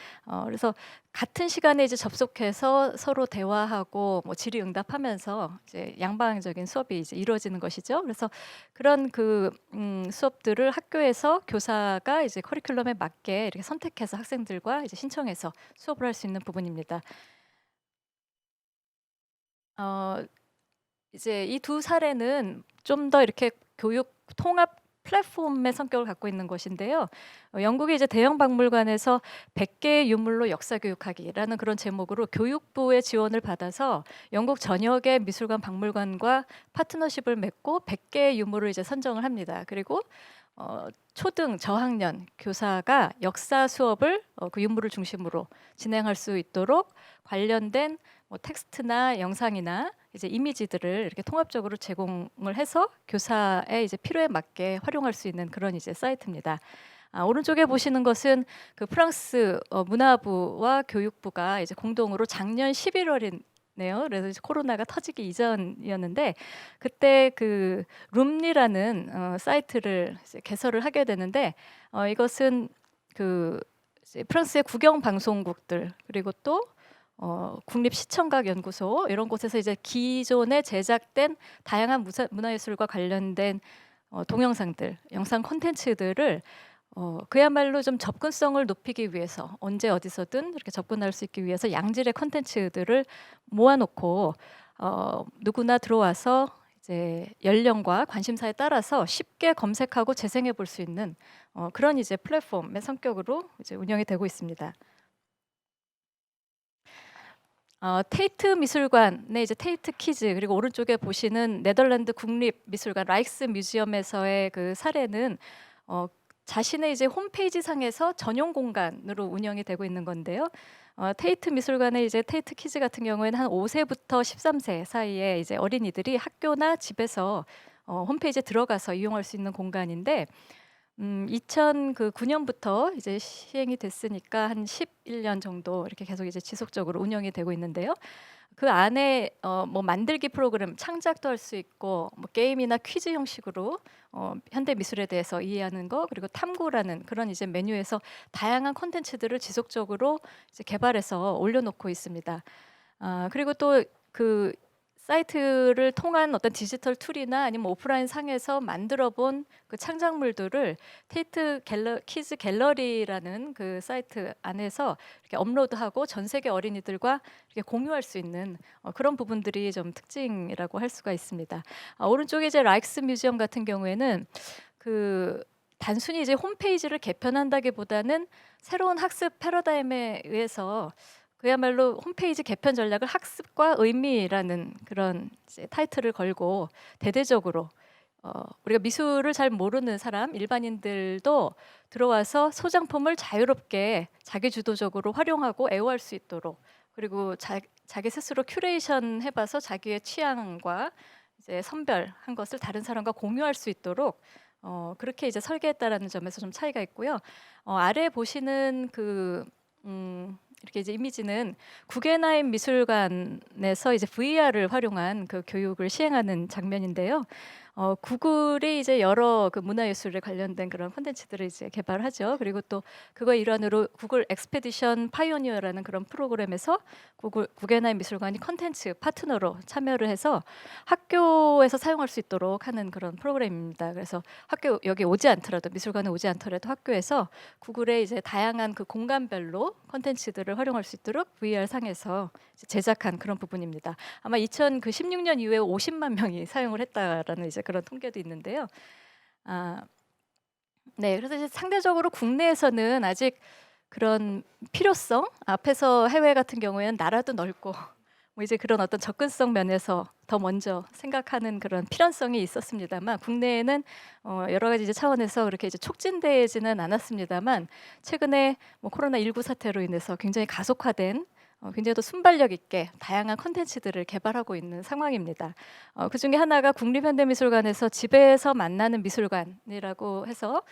그래서 같은 시간에 이제 접속해서 서로 대화하고 뭐 질의응답하면서 이제 양방향적인 수업이 이제 이루어지는 것이죠. 그래서 그런 그 수업들을 학교에서 교사가 이제 커리큘럼에 맞게 이렇게 선택해서 학생들과 이제 신청해서 수업을 할 수 있는 부분입니다. 이제 이 두 사례는 좀 더 이렇게 교육 통합 플랫폼의 성격을 갖고 있는 것인데요. 영국의 이제 대형 박물관에서 100개의 유물로 역사 교육하기라는 그런 제목으로 교육부의 지원을 받아서 영국 전역의 미술관 박물관과 파트너십을 맺고 100개의 유물을 이제 선정을 합니다. 그리고 초등 저학년 교사가 역사 수업을 그 유물을 중심으로 진행할 수 있도록 관련된 뭐 텍스트나 영상이나 이제 이미지들을 이렇게 통합적으로 제공을 해서 교사의 이제 필요에 맞게 활용할 수 있는 그런 이제 사이트입니다. 오른쪽에 보시는 것은 그 프랑스 문화부와 교육부가 이제 공동으로 작년 11월이네요. 그래서 이제 코로나가 터지기 이전이었는데 그때 그 룸리라는 사이트를 이제 개설을 하게 되는데 이것은 그 이제 프랑스의 국영 방송국들 그리고 또 국립시청각연구소 이런 곳에서 이제 기존에 제작된 다양한 문화예술과 관련된 동영상들, 영상 콘텐츠들을 그야말로 좀 접근성을 높이기 위해서 언제 어디서든 이렇게 접근할 수 있기 위해서 양질의 콘텐츠들을 모아놓고 누구나 들어와서 이제 연령과 관심사에 따라서 쉽게 검색하고 재생해 볼 수 있는 그런 이제 플랫폼의 성격으로 이제 운영이 되고 있습니다. 테이트 미술관의 이제 테이트 키즈 그리고 오른쪽에 보시는 네덜란드 국립 미술관 라이크스 뮤지엄에서의 그 사례는 자신의 이제 홈페이지 상에서 전용 공간으로 운영이 되고 있는 건데요. 테이트 미술관의 이제 테이트 키즈 같은 경우에는 한 5세부터 13세 사이에 이제 어린이들이 학교나 집에서 홈페이지에 들어가서 이용할 수 있는 공간인데 2009년부터 이제 시행이 됐으니까 한 11년 정도 이렇게 계속 이제 지속적으로 운영이 되고 있는데요. 그 안에 뭐 만들기 프로그램 창작도 할 수 있고 뭐 게임이나 퀴즈 형식으로 현대 미술에 대해서 이해하는 거 그리고 탐구라는 그런 이제 메뉴에서 다양한 콘텐츠들을 지속적으로 이제 개발해서 올려놓고 있습니다. 그리고 또 그 사이트를 통한 어떤 디지털 툴이나 아니면 오프라인 상에서 만들어본 그 창작물들을 키즈 갤러리라는 그 사이트 안에서 이렇게 업로드하고 전 세계 어린이들과 이렇게 공유할 수 있는 그런 부분들이 좀 특징이라고 할 수가 있습니다. 오른쪽에 이제 라이크스 뮤지엄 같은 경우에는 그 단순히 이제 홈페이지를 개편한다기보다는 새로운 학습 패러다임에 의해서 그야말로 홈페이지 개편 전략을 학습과 의미라는 그런 이제 타이틀을 걸고 대대적으로 우리가 미술을 잘 모르는 사람 일반인들도 들어와서 소장품을 자유롭게 자기 주도적으로 활용하고 애호할 수 있도록 그리고 자기 스스로 큐레이션 해봐서 자기의 취향과 이제 선별한 것을 다른 사람과 공유할 수 있도록 그렇게 이제 설계했다라는 점에서 좀 차이가 있고요. 아래 보시는 이렇게 이제 이미지는 구겐하임 미술관에서 이제 VR을 활용한 그 교육을 시행하는 장면인데요. 구글이 이제 여러 그 문화예술에 관련된 그런 콘텐츠들을 이제 개발하죠. 그리고 또 그거의 일환으로 구글 엑스페디션 파이오니어라는 그런 프로그램에서 구겐하임 미술관이 콘텐츠 파트너로 참여를 해서 학교에서 사용할 수 있도록 하는 그런 프로그램입니다. 그래서 학교 여기 오지 않더라도 미술관에 오지 않더라도 학교에서 구글의 이제 다양한 그 공간별로 콘텐츠들을 활용할 수 있도록 VR 상에서 제작한 그런 부분입니다. 아마 2016년 이후에 50만 명이 사용을 했다라는 이제 그런 통계도 있는데요. 네, 그래서 이제 상대적으로 국내에서는 아직 그런 필요성 앞에서 해외 같은 경우에는 나라도 넓고 뭐 이제 그런 어떤 접근성 면에서 더 먼저 생각하는 그런 필연성이 있었습니다만 국내에는 여러 가지 이제 차원에서 그렇게 이제 촉진되지는 않았습니다만 최근에 뭐 코로나19 사태로 인해서 굉장히 가속화된 굉장히 또 순발력 있게 다양한 콘텐츠들을 개발하고 있는 상황입니다. 그 중에 하나가 국립현대미술관에서 집에서 만나는 미술관이라고 해서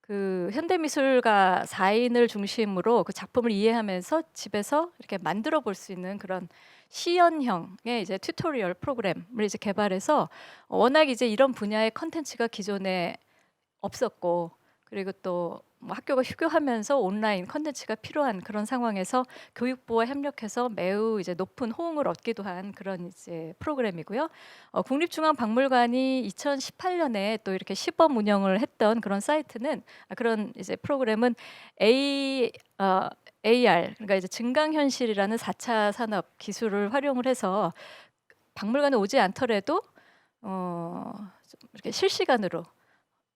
그 현대미술가 4인을 중심으로 그 작품을 이해하면서 집에서 이렇게 만들어 볼 수 있는 그런 시연형의 이제 튜토리얼 프로그램을 이제 개발해서 워낙 이제 이런 분야의 컨텐츠가 기존에 없었고 그리고 또 뭐 학교가 휴교하면서 온라인 컨텐츠가 필요한 그런 상황에서 교육부와 협력해서 매우 이제 높은 호응을 얻기도 한 그런 이제 프로그램이고요. 국립중앙박물관이 2018년에 또 이렇게 시범 운영을 했던 그런 사이트는 그런 이제 프로그램은 AR 그러니까 이제 증강현실이라는 4차 산업 기술을 활용을 해서 박물관에 오지 않더라도 이렇게 실시간으로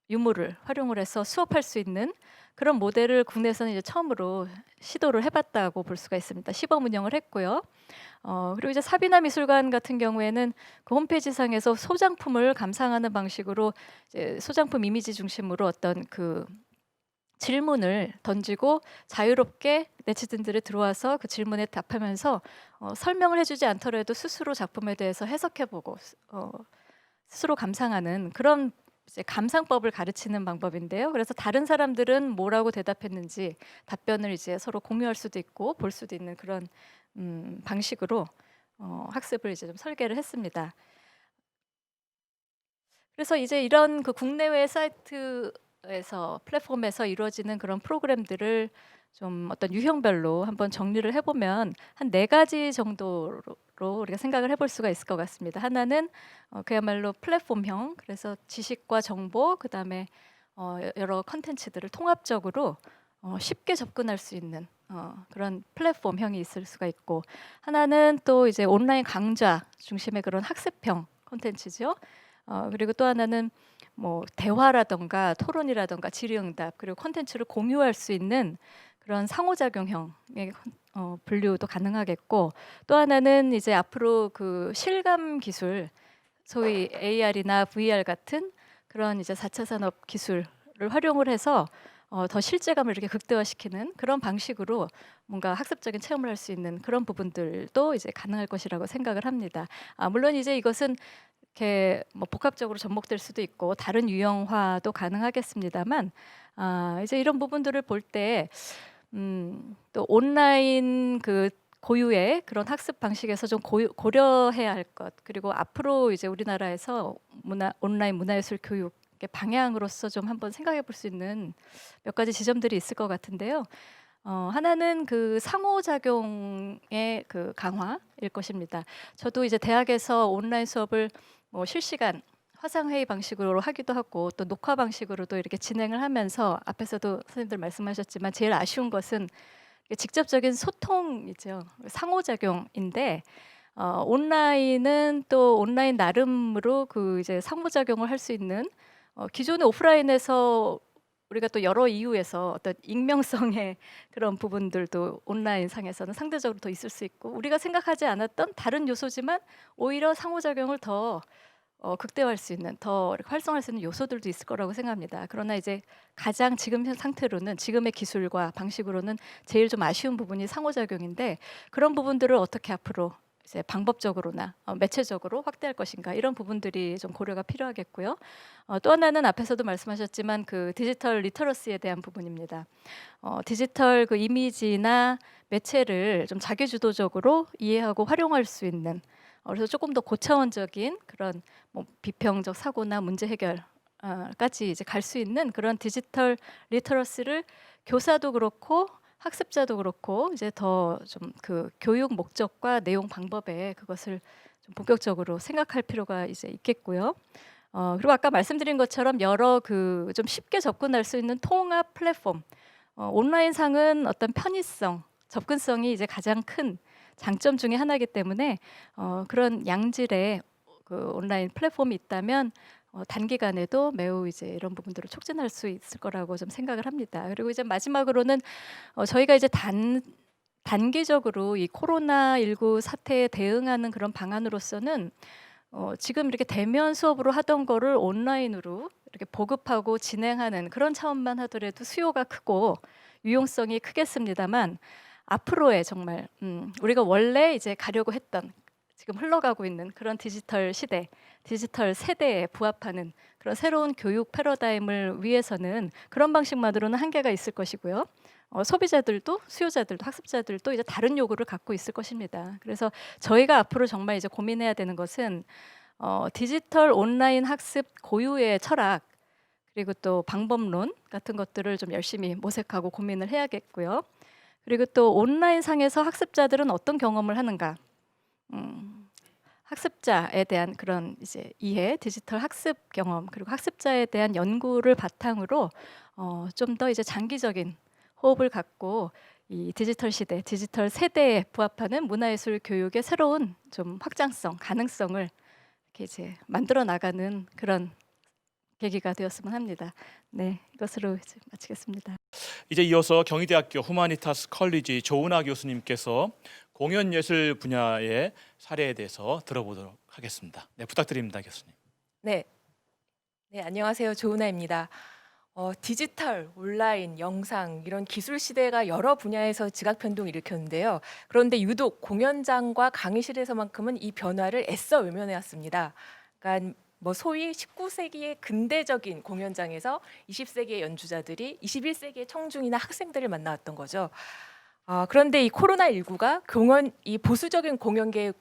유물을 활용을 해서 수업할 수 있는 그런 모델을 국내에서는 이제 처음으로 시도를 해봤다고 볼 수가 있습니다. 시범 운영을 했고요. 그리고 이제 사비나 미술관 같은 경우에는 그 홈페이지 상에서 소장품을 감상하는 방식으로 이제 소장품 이미지 중심으로 어떤 그 질문을 던지고 자유롭게 네티즌들이 들어와서 그 질문에 답하면서 설명을 해주지 않더라도 스스로 작품에 대해서 해석해보고 스스로 감상하는 그런 이제 감상법을 가르치는 방법인데요. 그래서 다른 사람들은 뭐라고 대답했는지 답변을 이제 서로 공유할 수도 있고 볼 수도 있는 그런 방식으로 학습을 이제 좀 설계를 했습니다. 그래서 이제 이런 그 국내외 사이트에서 플랫폼에서 이루어지는 그런 프로그램들을 좀 어떤 유형별로 한번 정리를 해보면 한 4가지 정도로 우리가 생각을 해볼 수가 있을 것 같습니다. 하나는 그야말로 플랫폼형, 그래서 지식과 정보, 그 다음에 여러 컨텐츠들을 통합적으로 쉽게 접근할 수 있는 그런 플랫폼형이 있을 수가 있고, 하나는 또 이제 온라인 강좌 중심의 그런 학습형 콘텐츠죠. 그리고 또 하나는 뭐 대화라던가 토론이라던가 질의응답, 그리고 콘텐츠를 공유할 수 있는 그런 상호작용형의 분류도 가능하겠고, 또 하나는 이제 앞으로 그 실감 기술, 소위 AR이나 VR 같은 그런 이제 4차 산업 기술을 활용을 해서 더 실제감을 이렇게 극대화시키는 그런 방식으로 뭔가 학습적인 체험을 할 수 있는 그런 부분들도 이제 가능할 것이라고 생각을 합니다. 물론 이제 이것은 이렇게 뭐 복합적으로 접목될 수도 있고 다른 유형화도 가능하겠습니다만, 이제 이런 부분들을 볼 때 또 온라인 그 고유의 그런 학습 방식에서 좀 고려해야 할 것, 그리고 앞으로 이제 우리나라에서 온라인 문화예술 교육의 방향으로서 좀 한번 생각해 볼 수 있는 몇 가지 지점들이 있을 것 같은데요. 하나는 그 상호작용의 그 강화일 것입니다. 저도 이제 대학에서 온라인 수업을 뭐 실시간 화상회의 방식으로 하기도 하고 또 녹화 방식으로도 이렇게 진행을 하면서 앞에서도 선생님들 말씀하셨지만 제일 아쉬운 것은 직접적인 소통이죠. 상호작용인데 온라인은 또 온라인 나름으로 그 이제 상호작용을 할 수 있는 기존의 오프라인에서 우리가 또 여러 이유에서 어떤 익명성의 그런 부분들도 온라인 상에서는 상대적으로 더 있을 수 있고 우리가 생각하지 않았던 다른 요소지만 오히려 상호작용을 더 극대화할 수 있는 더 이렇게 활성화할 수 있는 요소들도 있을 거라고 생각합니다. 그러나 이제 가장 지금 상태로는 지금의 기술과 방식으로는 제일 좀 아쉬운 부분이 상호작용인데 그런 부분들을 어떻게 앞으로 이제 방법적으로나 매체적으로 확대할 것인가 이런 부분들이 좀 고려가 필요하겠고요. 또 하나는 앞에서도 말씀하셨지만 그 디지털 리터러시에 대한 부분입니다. 디지털 그 이미지나 매체를 좀 자기주도적으로 이해하고 활용할 수 있는 그래서 조금 더 고차원적인 그런 뭐 비평적 사고나 문제 해결까지 이제 갈 수 있는 그런 디지털 리터러시를 교사도 그렇고 학습자도 그렇고 이제 더 좀 그 교육 목적과 내용 방법에 그것을 좀 본격적으로 생각할 필요가 이제 있겠고요. 그리고 아까 말씀드린 것처럼 여러 그 좀 쉽게 접근할 수 있는 통합 플랫폼, 온라인상은 어떤 편의성, 접근성이 이제 가장 큰 장점 중에 하나이기 때문에 그런 양질의 그 온라인 플랫폼이 있다면 단기간에도 매우 이제 이런 부분들을 촉진할 수 있을 거라고 좀 생각을 합니다. 그리고 이제 마지막으로는 저희가 이제 단기적으로 이 코로나19 사태에 대응하는 그런 방안으로서는 지금 이렇게 대면 수업으로 하던 거를 온라인으로 이렇게 보급하고 진행하는 그런 차원만 하더라도 수요가 크고 유용성이 크겠습니다만 앞으로의 정말 우리가 원래 이제 가려고 했던 지금 흘러가고 있는 그런 디지털 시대, 디지털 세대에 부합하는 그런 새로운 교육 패러다임을 위해서는 그런 방식만으로는 한계가 있을 것이고요. 소비자들도 수요자들도 학습자들도 이제 다른 요구를 갖고 있을 것입니다. 그래서 저희가 앞으로 정말 이제 고민해야 되는 것은 디지털 온라인 학습 고유의 철학 그리고 또 방법론 같은 것들을 좀 열심히 모색하고 고민을 해야겠고요. 그리고 또 온라인 상에서 학습자들은 어떤 경험을 하는가? 학습자에 대한 그런 이제 이해, 디지털 학습 경험 그리고 학습자에 대한 연구를 바탕으로 좀 더 이제 장기적인 호흡을 갖고 이 디지털 시대, 디지털 세대에 부합하는 문화예술 교육의 새로운 좀 확장성, 가능성을 이렇게 이제 만들어 나가는 그런 계기가 되었으면 합니다. 네, 이것으로 이제 마치겠습니다. 이제 이어서 경희대학교 후마니타스 컬리지 조은하 교수님께서 공연예술 분야의 사례에 대해서 들어보도록 하겠습니다. 네, 부탁드립니다, 교수님. 네, 안녕하세요. 조은하입니다. 디지털, 온라인, 영상 이런 기술 시대가 여러 분야에서 지각 변동을 일으켰는데요. 그런데 유독 공연장과 강의실에서만큼은 이 변화를 애써 외면해 왔습니다. 그러니까 뭐 소위 19세기의 근대적인 공연장에서 20세기의 연주자들이 21세기의 청중이나 학생들을 만나왔던 거죠. 그런데 이 코로나19가 이 보수적인 공연계의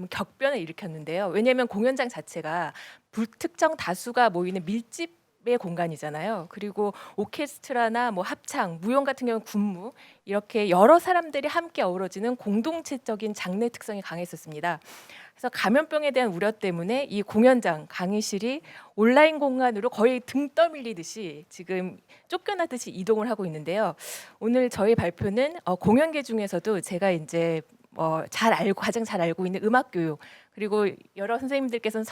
격변을 일으켰는데요. 왜냐하면 공연장 자체가 불특정 다수가 모이는 밀집의 공간이잖아요. 그리고 오케스트라나 뭐 합창, 무용 같은 경우는 군무 이렇게 여러 사람들이 함께 어우러지는 공동체적인 장르 특성이 강했었습니다. 그래서 감염병에 대한 우려 때문에 이 공연장, 강의실이 온라인 공간으로 거의 등 떠밀리듯이 지금 쫓겨나듯이 이동을 하고 있는데요. 오늘 저희 발표는 공연계 중에서도 제가 이제 가장 잘 알고 있는 음악 교육 그리고 여러 선생님들께서는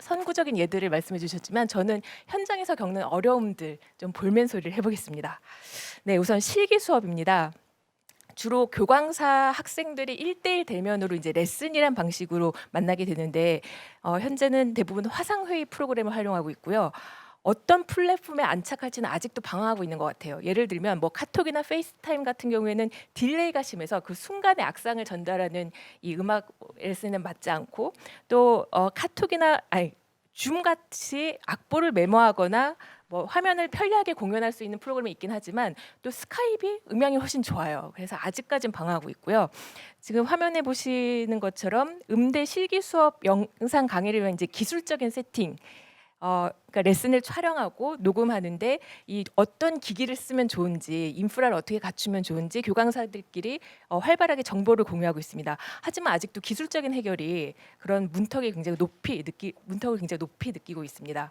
선구적인 예들을 말씀해 주셨지만 저는 현장에서 겪는 어려움들 좀 볼멘소리를 해보겠습니다. 네, 우선 실기 수업입니다. 주로 교광사 학생들이 1대1 대면으로 이제 레슨이란 방식으로 만나게 되는데 현재는 대부분 화상회의 프로그램을 활용하고 있고요. 어떤 플랫폼에 안착할지는 아직도 방황하고 있는 것 같아요. 예를 들면 뭐 카톡이나 페이스타임 같은 경우에는 딜레이가 심해서 그 순간의 악상을 전달하는 이 음악 레슨은 맞지 않고 또 카톡이나 줌 같이 악보를 메모하거나 뭐 화면을 편리하게 공연할 수 있는 프로그램이 있긴 하지만 또 스카이프이 음향이 훨씬 좋아요. 그래서 아직까지는 방황하고 있고요. 지금 화면에 보시는 것처럼 음대 실기 수업 영상 강의를 위한 이제 기술적인 세팅 그러니까 레슨을 촬영하고 녹음하는데 이 어떤 기기를 쓰면 좋은지, 인프라를 어떻게 갖추면 좋은지 교강사들끼리 활발하게 정보를 공유하고 있습니다. 하지만 아직도 기술적인 해결이 그런 문턱을 굉장히 높이 느끼고 있습니다.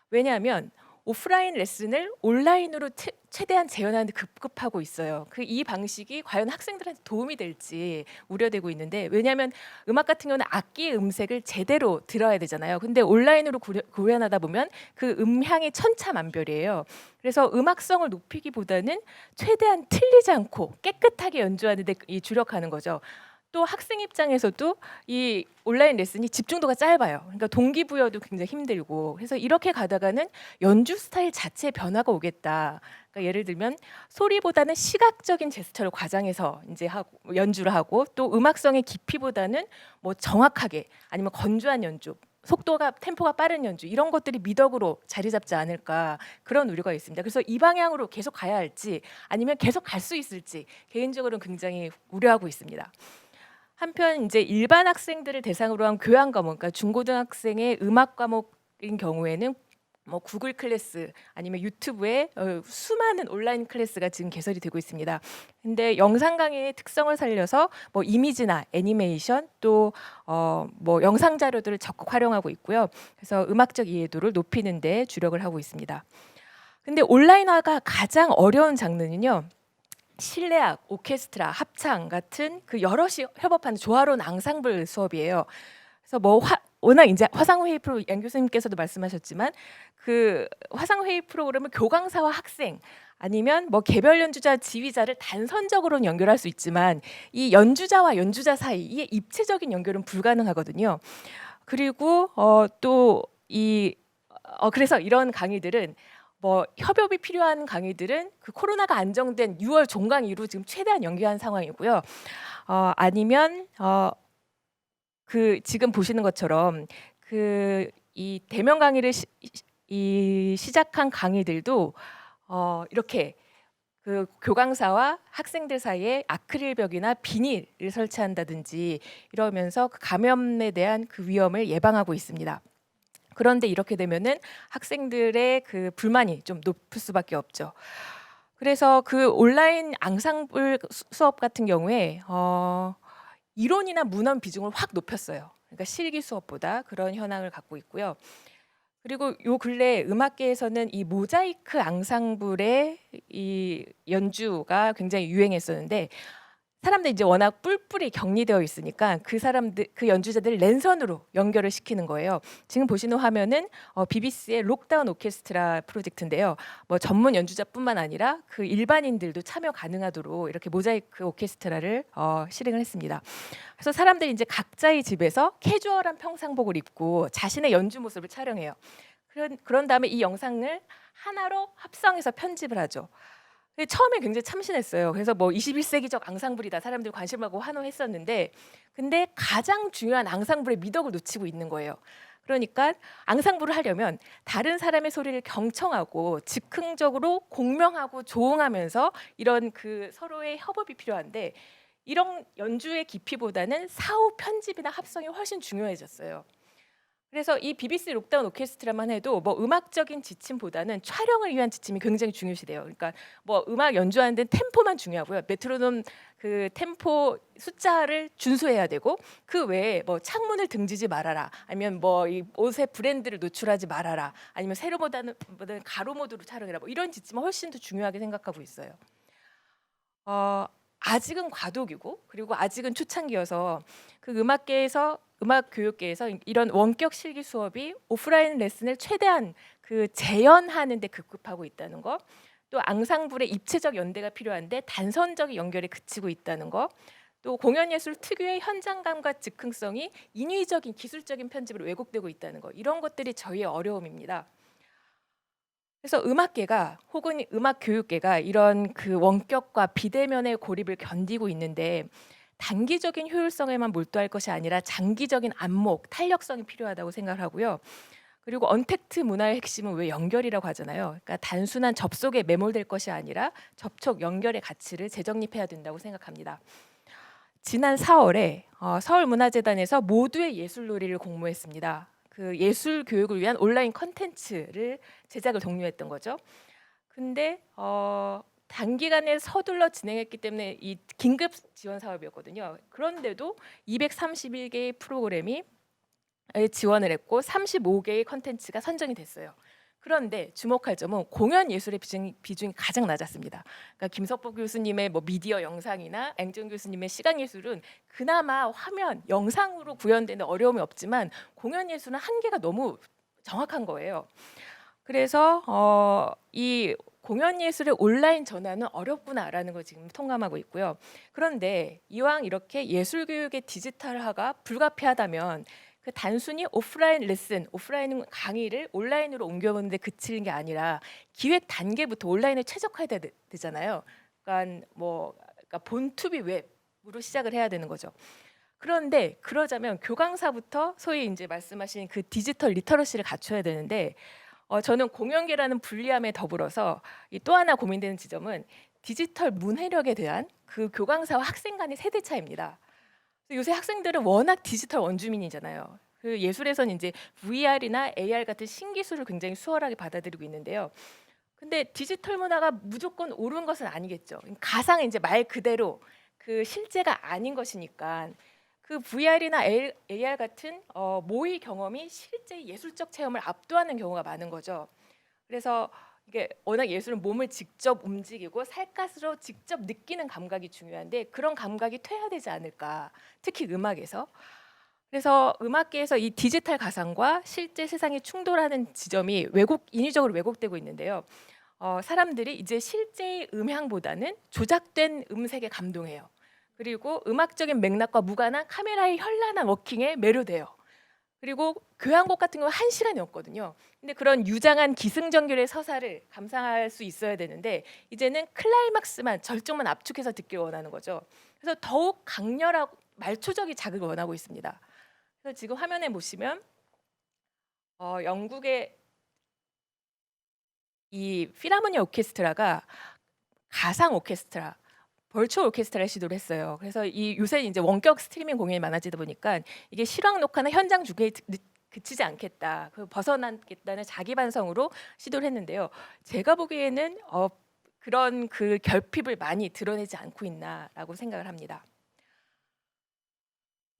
왜냐하면 오프라인 레슨을 온라인으로 최대한 재현하는 데 급급하고 있어요. 이 방식이 과연 학생들한테 도움이 될지 우려되고 있는데, 왜냐하면 음악 같은 경우는 악기의 음색을 제대로 들어야 되잖아요. 근데 온라인으로 구현하다 보면 그 음향이 천차만별이에요. 그래서 음악성을 높이기보다는 최대한 틀리지 않고 깨끗하게 연주하는 데 주력하는 거죠. 또 학생 입장에서도 이 온라인 레슨이 집중도가 짧아요. 그러니까 동기부여도 굉장히 힘들고, 그래서 이렇게 가다가는 연주 스타일 자체에 변화가 오겠다. 그러니까 예를 들면 소리보다는 시각적인 제스처를 과장해서 이제 연주를 하고, 또 음악성의 깊이보다는 뭐 정확하게 아니면 건조한 연주, 템포가 빠른 연주, 이런 것들이 미덕으로 자리 잡지 않을까, 그런 우려가 있습니다. 그래서 이 방향으로 계속 가야 할지 아니면 계속 갈 수 있을지 개인적으로는 굉장히 우려하고 있습니다. 한편 이제 일반 학생들을 대상으로 한 교양 과목, 그러니까 중고등학생의 음악 과목인 경우에는 뭐 구글 클래스 아니면 유튜브에 수많은 온라인 클래스가 지금 개설이 되고 있습니다. 근데 영상 강의의 특성을 살려서 뭐 이미지나 애니메이션 또 뭐 영상 자료들을 적극 활용하고 있고요. 그래서 음악적 이해도를 높이는 데 주력을 하고 있습니다. 근데 온라인화가 가장 어려운 장르는요, 실내악, 오케스트라, 합창 같은 그 여럿이 협업하는 조화로운 앙상블 수업이에요. 그래서 뭐 워낙 이제 화상회의 프로, 양 교수님께서도 말씀하셨지만 그 화상회의 프로그램을 교강사와 학생 아니면 뭐 개별 연주자, 지휘자를 단선적으로는 연결할 수 있지만 이 연주자와 연주자 사이의 입체적인 연결은 불가능하거든요. 그리고 그래서 이런 강의들은 뭐 협업이 필요한 강의들은 그 코로나가 안정된 6월 종강 이후 지금 최대한 연기한 상황이고요. 아니면 그 지금 보시는 것처럼 그 이 대면 강의를 시작한 강의들도 이렇게 그 교강사와 학생들 사이에 아크릴 벽이나 비닐을 설치한다든지 이러면서 그 감염에 대한 그 위험을 예방하고 있습니다. 그런데 이렇게 되면은 학생들의 그 불만이 좀 높을 수밖에 없죠. 그래서 그 온라인 앙상블 수업 같은 경우에 이론이나 문헌 비중을 확 높였어요. 그러니까 실기 수업보다 그런 현황을 갖고 있고요. 그리고 요 근래 음악계에서는 이 모자이크 앙상블의 이 연주가 굉장히 유행했었는데, 사람들이 이제 워낙 뿔뿔이 격리되어 있으니까 그 연주자들을 랜선으로 연결을 시키는 거예요. 지금 보시는 화면은 BBC의 록다운 오케스트라 프로젝트인데요. 뭐 전문 연주자뿐만 아니라 그 일반인들도 참여 가능하도록 이렇게 모자이크 오케스트라를 실행을 했습니다. 그래서 사람들이 이제 각자의 집에서 캐주얼한 평상복을 입고 자신의 연주 모습을 촬영해요. 그런 다음에 이 영상을 하나로 합성해서 편집을 하죠. 처음에 굉장히 참신했어요. 그래서 뭐 21세기적 앙상블이다, 사람들이 관심을 갖고 환호했었는데, 근데 가장 중요한 앙상블의 미덕을 놓치고 있는 거예요. 그러니까 앙상블을 하려면 다른 사람의 소리를 경청하고 즉흥적으로 공명하고 조응하면서 이런 그 서로의 협업이 필요한데, 이런 연주의 깊이보다는 사후 편집이나 합성이 훨씬 중요해졌어요. 그래서 이 BBC 록다운 오케스트라만 해도 뭐 음악적인 지침보다는 촬영을 위한 지침이 굉장히 중요시돼요. 그러니까 뭐 음악 연주하는 데는 템포만 중요하고요. 메트로놈 그 템포 숫자를 준수해야 되고, 그 외에 뭐 창문을 등지지 말아라, 아니면 뭐 이 옷의 브랜드를 노출하지 말아라, 아니면 세로보다는 가로 모드로 촬영해라, 뭐 이런 지침은 훨씬 더 중요하게 생각하고 있어요. 아직은 과도기고, 그리고 아직은 초창기여서 그 음악 교육계에서 이런 원격 실기 수업이 오프라인 레슨을 최대한 그 재현하는 데 급급하고 있다는 거, 또 앙상블의 입체적 연대가 필요한데 단선적인 연결에 그치고 있다는 거, 또 공연예술 특유의 현장감과 즉흥성이 인위적인 기술적인 편집으로 왜곡되고 있다는 거, 이런 것들이 저희의 어려움입니다. 그래서 음악계가 혹은 음악 교육계가 이런 그 원격과 비대면의 고립을 견디고 있는데, 단기적인 효율성에만 몰두할 것이 아니라 장기적인 안목, 탄력성이 필요하다고 생각하고요. 그리고 언택트 문화의 핵심은 왜 연결이라고 하잖아요. 그러니까 단순한 접속에 매몰될 것이 아니라 접촉, 연결의 가치를 재정립해야 된다고 생각합니다. 지난 4월에 서울문화재단에서 모두의 예술놀이를 공모했습니다. 그 예술 교육을 위한 온라인 컨텐츠를 제작을 독려했던 거죠. 근데 단기간에 서둘러 진행했기 때문에 이 긴급 지원 사업이었거든요. 그런데도 231개의 프로그램이 지원을 했고 35개의 컨텐츠가 선정이 됐어요. 그런데 주목할 점은 공연 예술의 비중이 가장 낮았습니다. 그러니까 김석복 교수님의 뭐 미디어 영상이나 앵정 교수님의 시각 예술은 그나마 화면, 영상으로 구현되는 어려움이 없지만 공연 예술은 한계가 너무 정확한 거예요. 그래서 이 공연 예술의 온라인 전환은 어렵구나라는 걸 지금 통감하고 있고요. 그런데 이왕 이렇게 예술 교육의 디지털화가 불가피하다면 그 단순히 오프라인 레슨, 오프라인 강의를 온라인으로 옮겨보는데 그치는 게 아니라 기획 단계부터 온라인에 최적화해야 되잖아요. 그러니까 본투비 웹으로 시작을 해야 되는 거죠. 그런데 그러자면 교강사부터 소위 이제 말씀하신 그 디지털 리터러시를 갖춰야 되는데 저는 공연계라는 불리함에 더불어서 또 하나 고민되는 지점은 디지털 문해력에 대한 그 교강사와 학생 간의 세대 차이입니다. 요새 학생들은 워낙 디지털 원주민이잖아요. 그 예술에서는 이제 VR이나 AR 같은 신기술을 굉장히 수월하게 받아들이고 있는데요. 근데 디지털 문화가 무조건 옳은 것은 아니겠죠. 가상 이제 말 그대로 그 실제가 아닌 것이니까 그 VR이나 AR 같은 모의 경험이 실제 예술적 체험을 압도하는 경우가 많은 거죠. 그래서 이게 워낙 예술은 몸을 직접 움직이고 살갗으로 직접 느끼는 감각이 중요한데 그런 감각이 퇴화되지 않을까, 특히 음악에서. 그래서 음악계에서 이 디지털 가상과 실제 세상이 충돌하는 지점이 인위적으로 왜곡되고 있는데요. 사람들이 이제 실제의 음향보다는 조작된 음색에 감동해요. 그리고 음악적인 맥락과 무관한 카메라의 현란한 워킹에 매료돼요. 그리고 교향곡 같은 경우는 1시간이었거든요. 근데 그런 유장한 기승전결의 서사를 감상할 수 있어야 되는데 이제는 클라이막스만, 절정만 압축해서 듣길 원하는 거죠. 그래서 더욱 강렬하고 말초적인 자극을 원하고 있습니다. 그래서 지금 화면에 보시면 영국의 이 필하모니 오케스트라가 가상 오케스트라, 벌추얼 오케스트라를 시도를 했어요. 그래서 이 요새 이제 원격 스트리밍 공연이 많아지다 보니까 이게 실황 녹화나 현장 중계에 그치지 않겠다, 벗어나겠다는 자기 반성으로 시도를 했는데요. 제가 보기에는 그런 그 결핍을 많이 드러내지 않고 있나라고 생각을 합니다.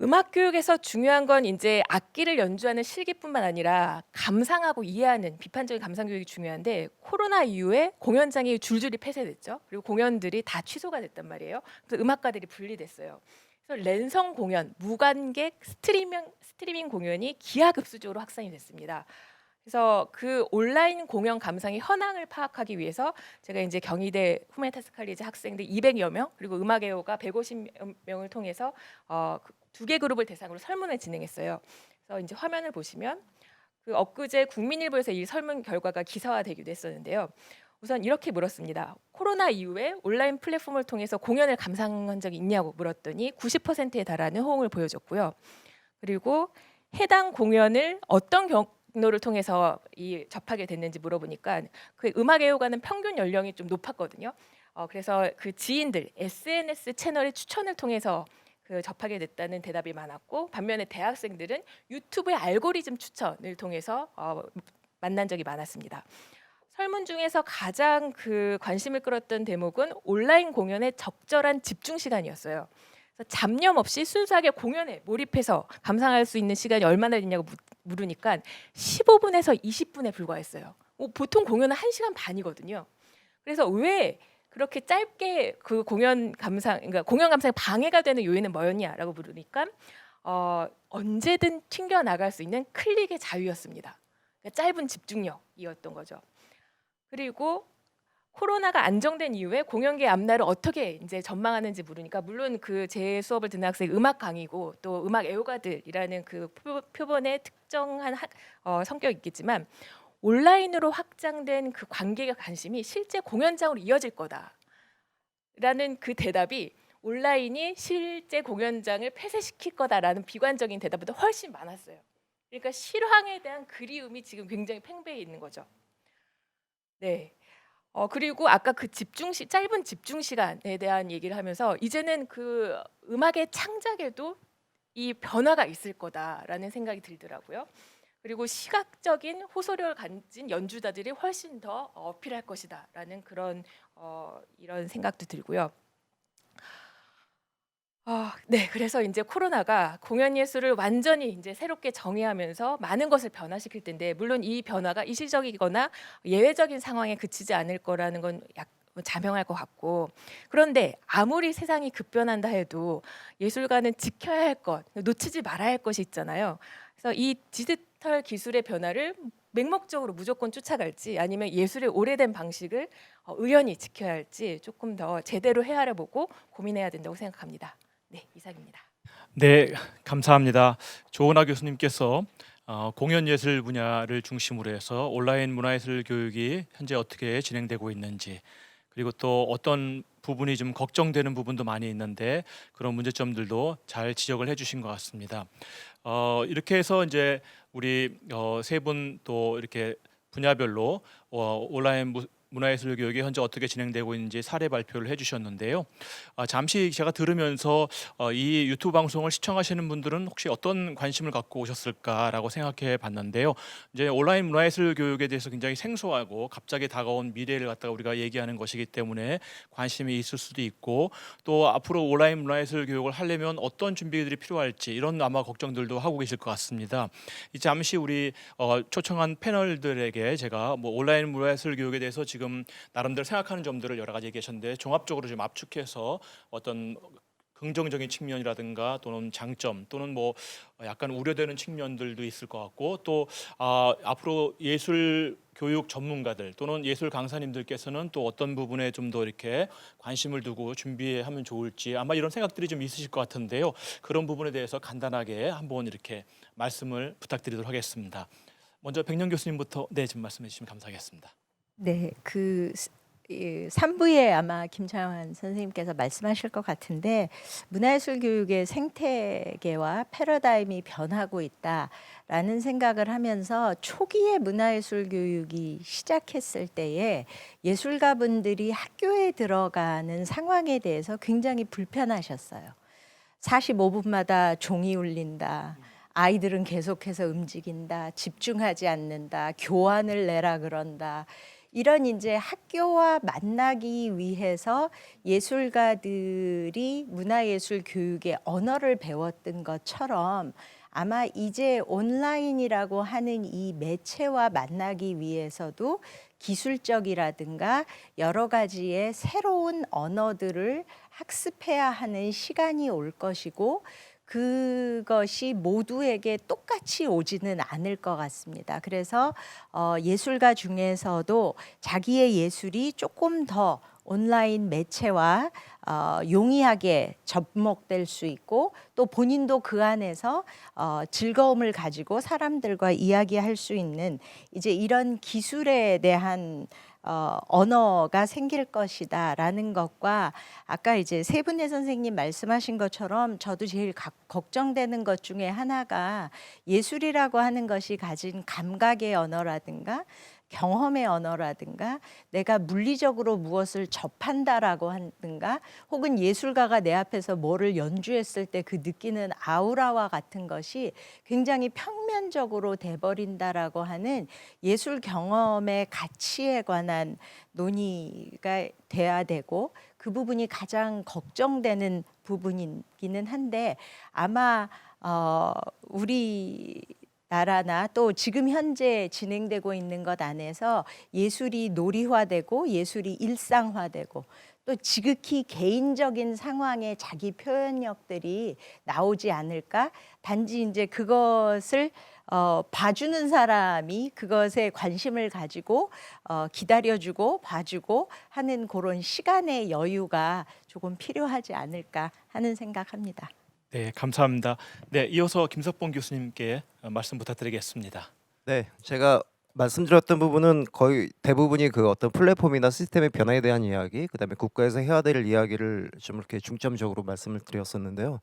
음악 교육에서 중요한 건 이제 악기를 연주하는 실기뿐만 아니라 감상하고 이해하는 비판적인 감상 교육이 중요한데 코로나 이후에 공연장이 줄줄이 폐쇄됐죠. 그리고 공연들이 다 취소가 됐단 말이에요. 그래서 음악가들이 분리됐어요. 그래서 랜선 공연, 무관객 스트리밍 공연이 기하급수적으로 확산이 됐습니다. 그래서 그 온라인 공연 감상의 현황을 파악하기 위해서 제가 이제 경희대 후메타스 칼리지 학생들 200여 명 그리고 음악애호가 150명을 통해서 2개 그룹을 대상으로 설문을 진행했어요. 그래서 이제 화면을 보시면 그 엊그제 국민일보에서 이 설문 결과가 기사화되기도 했었는데요. 우선 이렇게 물었습니다. 코로나 이후에 온라인 플랫폼을 통해서 공연을 감상한 적이 있냐고 물었더니 90%에 달하는 호응을 보여줬고요. 그리고 해당 공연을 어떤 경로를 통해서 접하게 됐는지 물어보니까 그 음악 애호가는 평균 연령이 좀 높았거든요. 그래서 그 지인들 SNS 채널의 추천을 통해서 접하게 됐다는 대답이 많았고 반면에 대학생들은 유튜브의 알고리즘 추천을 통해서 만난 적이 많았습니다. 설문 중에서 가장 그 관심을 끌었던 대목은 온라인 공연의 적절한 집중 시간이었어요. 그래서 잡념 없이 순수하게 공연에 몰입해서 감상할 수 있는 시간이 얼마나 되냐고 물으니까 15분에서 20분에 불과했어요. 보통 공연은 1시간 반이거든요. 그래서 왜 그렇게 짧게 그 그러니까 공연 감상에 방해가 되는 요인은 뭐였냐라고 물으니까 언제든 튕겨 나갈 수 있는 클릭의 자유였습니다. 그러니까 짧은 집중력이었던 거죠. 그리고 코로나가 안정된 이후에 공연계 앞날을 어떻게 이제 전망하는지 물으니까 물론 그 제 수업을 듣는 학생이 음악 강의고 또 음악 애호가들이라는 그 표본의 특정한 성격이 있겠지만 온라인으로 확장된 그 관객의 관심이 실제 공연장으로 이어질 거다라는 그 대답이 온라인이 실제 공연장을 폐쇄시킬 거다라는 비관적인 대답보다 훨씬 많았어요. 그러니까 실황에 대한 그리움이 지금 굉장히 팽배해 있는 거죠. 네. 그리고 아까 그 짧은 집중 시간에 대한 얘기를 하면서 이제는 그 음악의 창작에도 이 변화가 있을 거다라는 생각이 들더라고요. 그리고 시각적인 호소력을 가진 연주자들이 훨씬 더 어필할 것이다라는 그런 이런 생각도 들고요. 네. 그래서 이제 코로나가 공연 예술을 완전히 이제 새롭게 정의하면서 많은 것을 변화시킬 텐데, 물론 이 변화가 일시적이거나 예외적인 상황에 그치지 않을 거라는 건 자명할 것 같고, 그런데 아무리 세상이 급변한다 해도 예술가는 지켜야 할 것, 놓치지 말아야 할 것이 있잖아요. 그래서 이 디지털 기술의 변화를 맹목적으로 무조건 쫓아갈지, 아니면 예술의 오래된 방식을 의연히 지켜야 할지 조금 더 제대로 헤아려보고 고민해야 된다고 생각합니다. 네, 이상입니다. 네, 감사합니다. 조은하 교수님께서 공연 예술 분야를 중심으로 해서 온라인 문화예술 교육이 현재 어떻게 진행되고 있는지, 그리고 또 어떤 부분이 좀 걱정되는 부분도 많이 있는데 그런 문제점들도 잘 지적을 해주신 것 같습니다. 이렇게 해서 이제 우리 세 분 또 이렇게 분야별로 온라인 문화예술 교육이 현재 어떻게 진행되고 있는지 사례 발표를 해주셨는데요. 잠시 제가 들으면서 이 유튜브 방송을 시청하시는 분들은 혹시 어떤 관심을 갖고 오셨을까라고 생각해 봤는데요. 이제 온라인 문화예술 교육에 대해서 굉장히 생소하고 갑자기 다가온 미래를 갖다가 우리가 얘기하는 것이기 때문에 관심이 있을 수도 있고, 또 앞으로 온라인 문화예술 교육을 하려면 어떤 준비들이 필요할지 이런 아마 걱정들도 하고 계실 것 같습니다. 이 잠시 우리 초청한 패널들에게 제가 뭐 온라인 문화예술 교육에 대해서 지금 나름대로 생각하는 점들을 여러 가지 얘기하셨는데 종합적으로 좀 압축해서 어떤 긍정적인 측면이라든가 또는 장점 또는 뭐 약간 우려되는 측면들도 있을 것 같고, 또 앞으로 예술 교육 전문가들 또는 예술 강사님들께서는 또 어떤 부분에 좀 더 이렇게 관심을 두고 준비하면 좋을지 아마 이런 생각들이 좀 있으실 것 같은데요. 그런 부분에 대해서 간단하게 한번 이렇게 말씀을 부탁드리도록 하겠습니다. 먼저 백년 교수님부터 좀 말씀해 주시면 감사하겠습니다. 네, 3부에 아마 김창완 선생님께서 말씀하실 것 같은데, 문화예술 교육의 생태계와 패러다임이 변하고 있다라는 생각을 하면서 초기에 문화예술 교육이 시작했을 때에 예술가분들이 학교에 들어가는 상황에 대해서 굉장히 불편하셨어요. 45분마다 종이 울린다. 아이들은 계속해서 움직인다. 집중하지 않는다. 교환을 내라 그런다. 이런 이제 학교와 만나기 위해서 예술가들이 문화예술 교육의 언어를 배웠던 것처럼 아마 이제 온라인이라고 하는 이 매체와 만나기 위해서도 기술적이라든가 여러 가지의 새로운 언어들을 학습해야 하는 시간이 올 것이고, 그것이 모두에게 똑같이 오지는 않을 것 같습니다. 그래서 예술가 중에서도 자기의 예술이 조금 더 온라인 매체와 용이하게 접목될 수 있고, 또 본인도 그 안에서 즐거움을 가지고 사람들과 이야기할 수 있는 이제 이런 기술에 대한 언어가 생길 것이다라는 것과, 아까 이제 세 분의 선생님 말씀하신 것처럼 저도 제일 걱정되는 것 중에 하나가 예술이라고 하는 것이 가진 감각의 언어라든가 경험의 언어라든가 내가 물리적으로 무엇을 접한다라고 하든가, 혹은 예술가가 내 앞에서 뭐를 연주했을 때 그 느끼는 아우라와 같은 것이 굉장히 평면적으로 돼버린다라고 하는 예술 경험의 가치에 관한 논의가 돼야 되고, 그 부분이 가장 걱정되는 부분이기는 한데, 아마 우리 나라나 또 지금 현재 진행되고 있는 것 안에서 예술이 놀이화되고 예술이 일상화되고 또 지극히 개인적인 상황의 자기 표현력들이 나오지 않을까? 단지 이제 그것을 봐주는 사람이 그것에 관심을 가지고 기다려주고 봐주고 하는 그런 시간의 여유가 조금 필요하지 않을까 하는 생각합니다. 네, 감사합니다. 네, 이어서 김석봉 교수님께 말씀 부탁드리겠습니다. 네, 제가 말씀드렸던 부분은 거의 대부분이 그 어떤 플랫폼이나 시스템의 변화에 대한 이야기, 그다음에 국가에서 해야 될 이야기를 좀 이렇게 중점적으로 말씀을 드렸었는데요.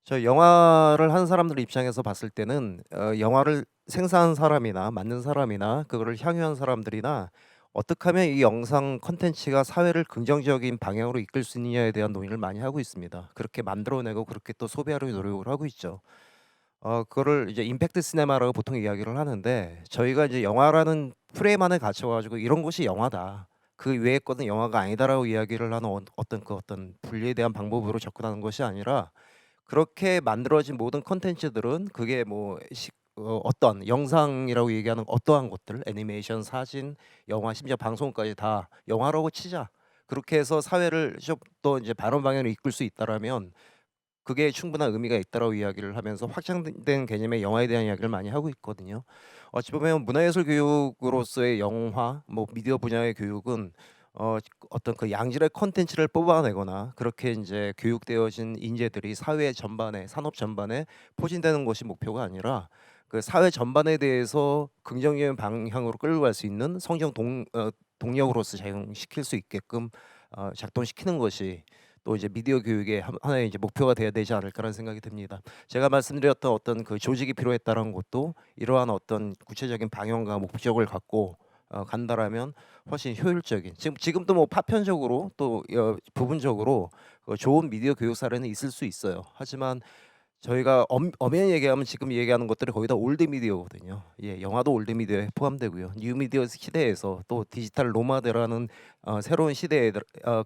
저 영화를 한 사람들 입장에서 봤을 때는 영화를 생산한 사람이나 만든 사람이나 그거를 향유한 사람들이나 어떻게 하면 이 영상 컨텐츠가 사회를 긍정적인 방향으로 이끌 수 있느냐에 대한 논의를 많이 하고 있습니다. 그렇게 만들어내고 그렇게 또 소비하려고 노력을 하고 있죠. 그거를 이제 임팩트 시네마라고 보통 이야기를 하는데 저희가 이제 영화라는 프레임 안에 갇혀 가지고 이런 것이 영화다. 그 외의 것은 영화가 아니다라고 이야기를 하는 어떤 분리에 대한 방법으로 접근하는 것이 아니라 그렇게 만들어진 모든 콘텐츠들은 그게 뭐 어떤 영상이라고 얘기하는 어떠한 것들, 애니메이션, 사진, 영화, 심지어 방송까지 다 영화라고 치자. 그렇게 해서 사회를 좀 더 이제 바른 방향으로 이끌 수 있다라면 그게 충분한 의미가 있다라고 이야기를 하면서 확장된 개념의 영화에 대한 이야기를 많이 하고 있거든요. 어찌 보면 문화예술 교육으로서의 영화, 뭐 미디어 분야의 교육은 어떤 그 양질의 콘텐츠를 뽑아내거나 그렇게 이제 교육되어진 인재들이 사회 전반에 산업 전반에 포진되는 것이 목표가 아니라 그 사회 전반에 대해서 긍정적인 방향으로 끌고 갈 수 있는 동력으로서 작용시킬 수 있게끔 작동시키는 것이 또 이제 미디어 교육의 하나의 이제 목표가 돼야 되지 않을까라는 생각이 듭니다. 제가 말씀드렸던 어떤 그 조직이 필요했다는 것도 이러한 어떤 구체적인 방향과 목적을 갖고 간다라면 훨씬 효율적인 지금도 뭐 파편적으로 또 부분적으로 좋은 미디어 교육 사례는 있을 수 있어요. 하지만 저희가 엄연히 얘기하면 지금 얘기하는 것들이 거의 다 올드 미디어거든요. 예, 영화도 올드 미디어에 포함되고요. 뉴 미디어 시대에서 또 디지털 노마드라는 새로운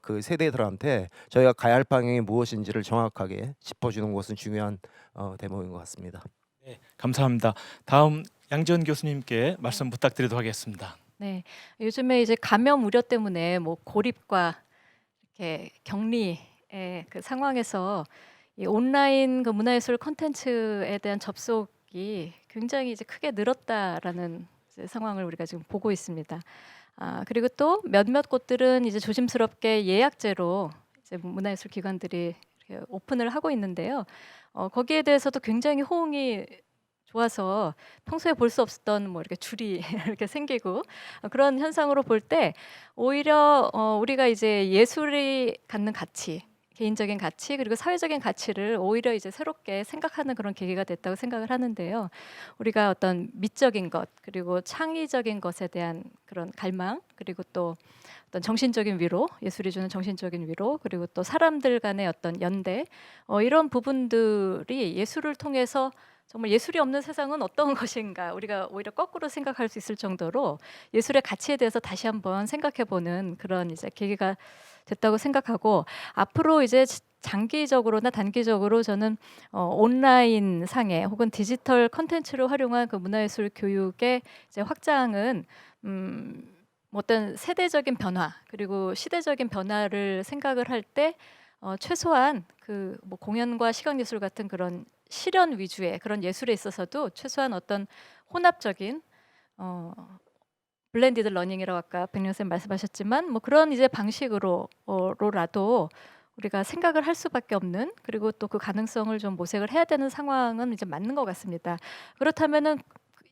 그 세대들한테 저희가 가야 할 방향이 무엇인지를 정확하게 짚어주는 것은 중요한 대목인 것 같습니다. 네, 감사합니다. 다음 양지연 교수님께 말씀 부탁드리도록 하겠습니다. 네, 요즘에 이제 감염 우려 때문에 뭐 고립과 이렇게 격리의 그 상황에서 이 온라인 그 문화예술 콘텐츠에 대한 접속이 굉장히 이제 크게 늘었다라는 이제 상황을 우리가 지금 보고 있습니다. 그리고 또 몇몇 곳들은 이제 조심스럽게 예약제로 이제 문화예술 기관들이 이렇게 오픈을 하고 있는데요. 거기에 대해서도 굉장히 호응이 좋아서 평소에 볼 수 없었던 뭐 이렇게 줄이 이렇게 생기고 그런 현상으로 볼 때 오히려 우리가 이제 예술이 갖는 가치, 개인적인 가치 그리고 사회적인 가치를 오히려 이제 새롭게 생각하는 그런 계기가 됐다고 생각을 하는데요. 우리가 어떤 미적인 것 그리고 창의적인 것에 대한 그런 갈망 그리고 또 어떤 정신적인 위로, 예술이 주는 정신적인 위로 그리고 또 사람들 간의 어떤 연대 이런 부분들이 예술을 통해서 정말 예술이 없는 세상은 어떤 것인가 우리가 오히려 거꾸로 생각할 수 있을 정도로 예술의 가치에 대해서 다시 한번 생각해보는 그런 이제 계기가 됐다고 생각하고 앞으로 이제 장기적으로나 단기적으로 저는 온라인 상에 혹은 디지털 컨텐츠를 활용한 그 문화예술 교육의 이제 확장은 뭐 어떤 세대적인 변화 그리고 시대적인 변화를 생각을 할 때 최소한 그 뭐 공연과 시각예술 같은 그런 실현 위주의 그런 예술에 있어서도 최소한 어떤 혼합적인 블렌디드 러닝이라고 아까 백령 쌤 말씀하셨지만 뭐 그런 이제 방식으로라도 우리가 생각을 할 수밖에 없는 그리고 또 그 가능성을 좀 모색을 해야 되는 상황은 이제 맞는 것 같습니다. 그렇다면은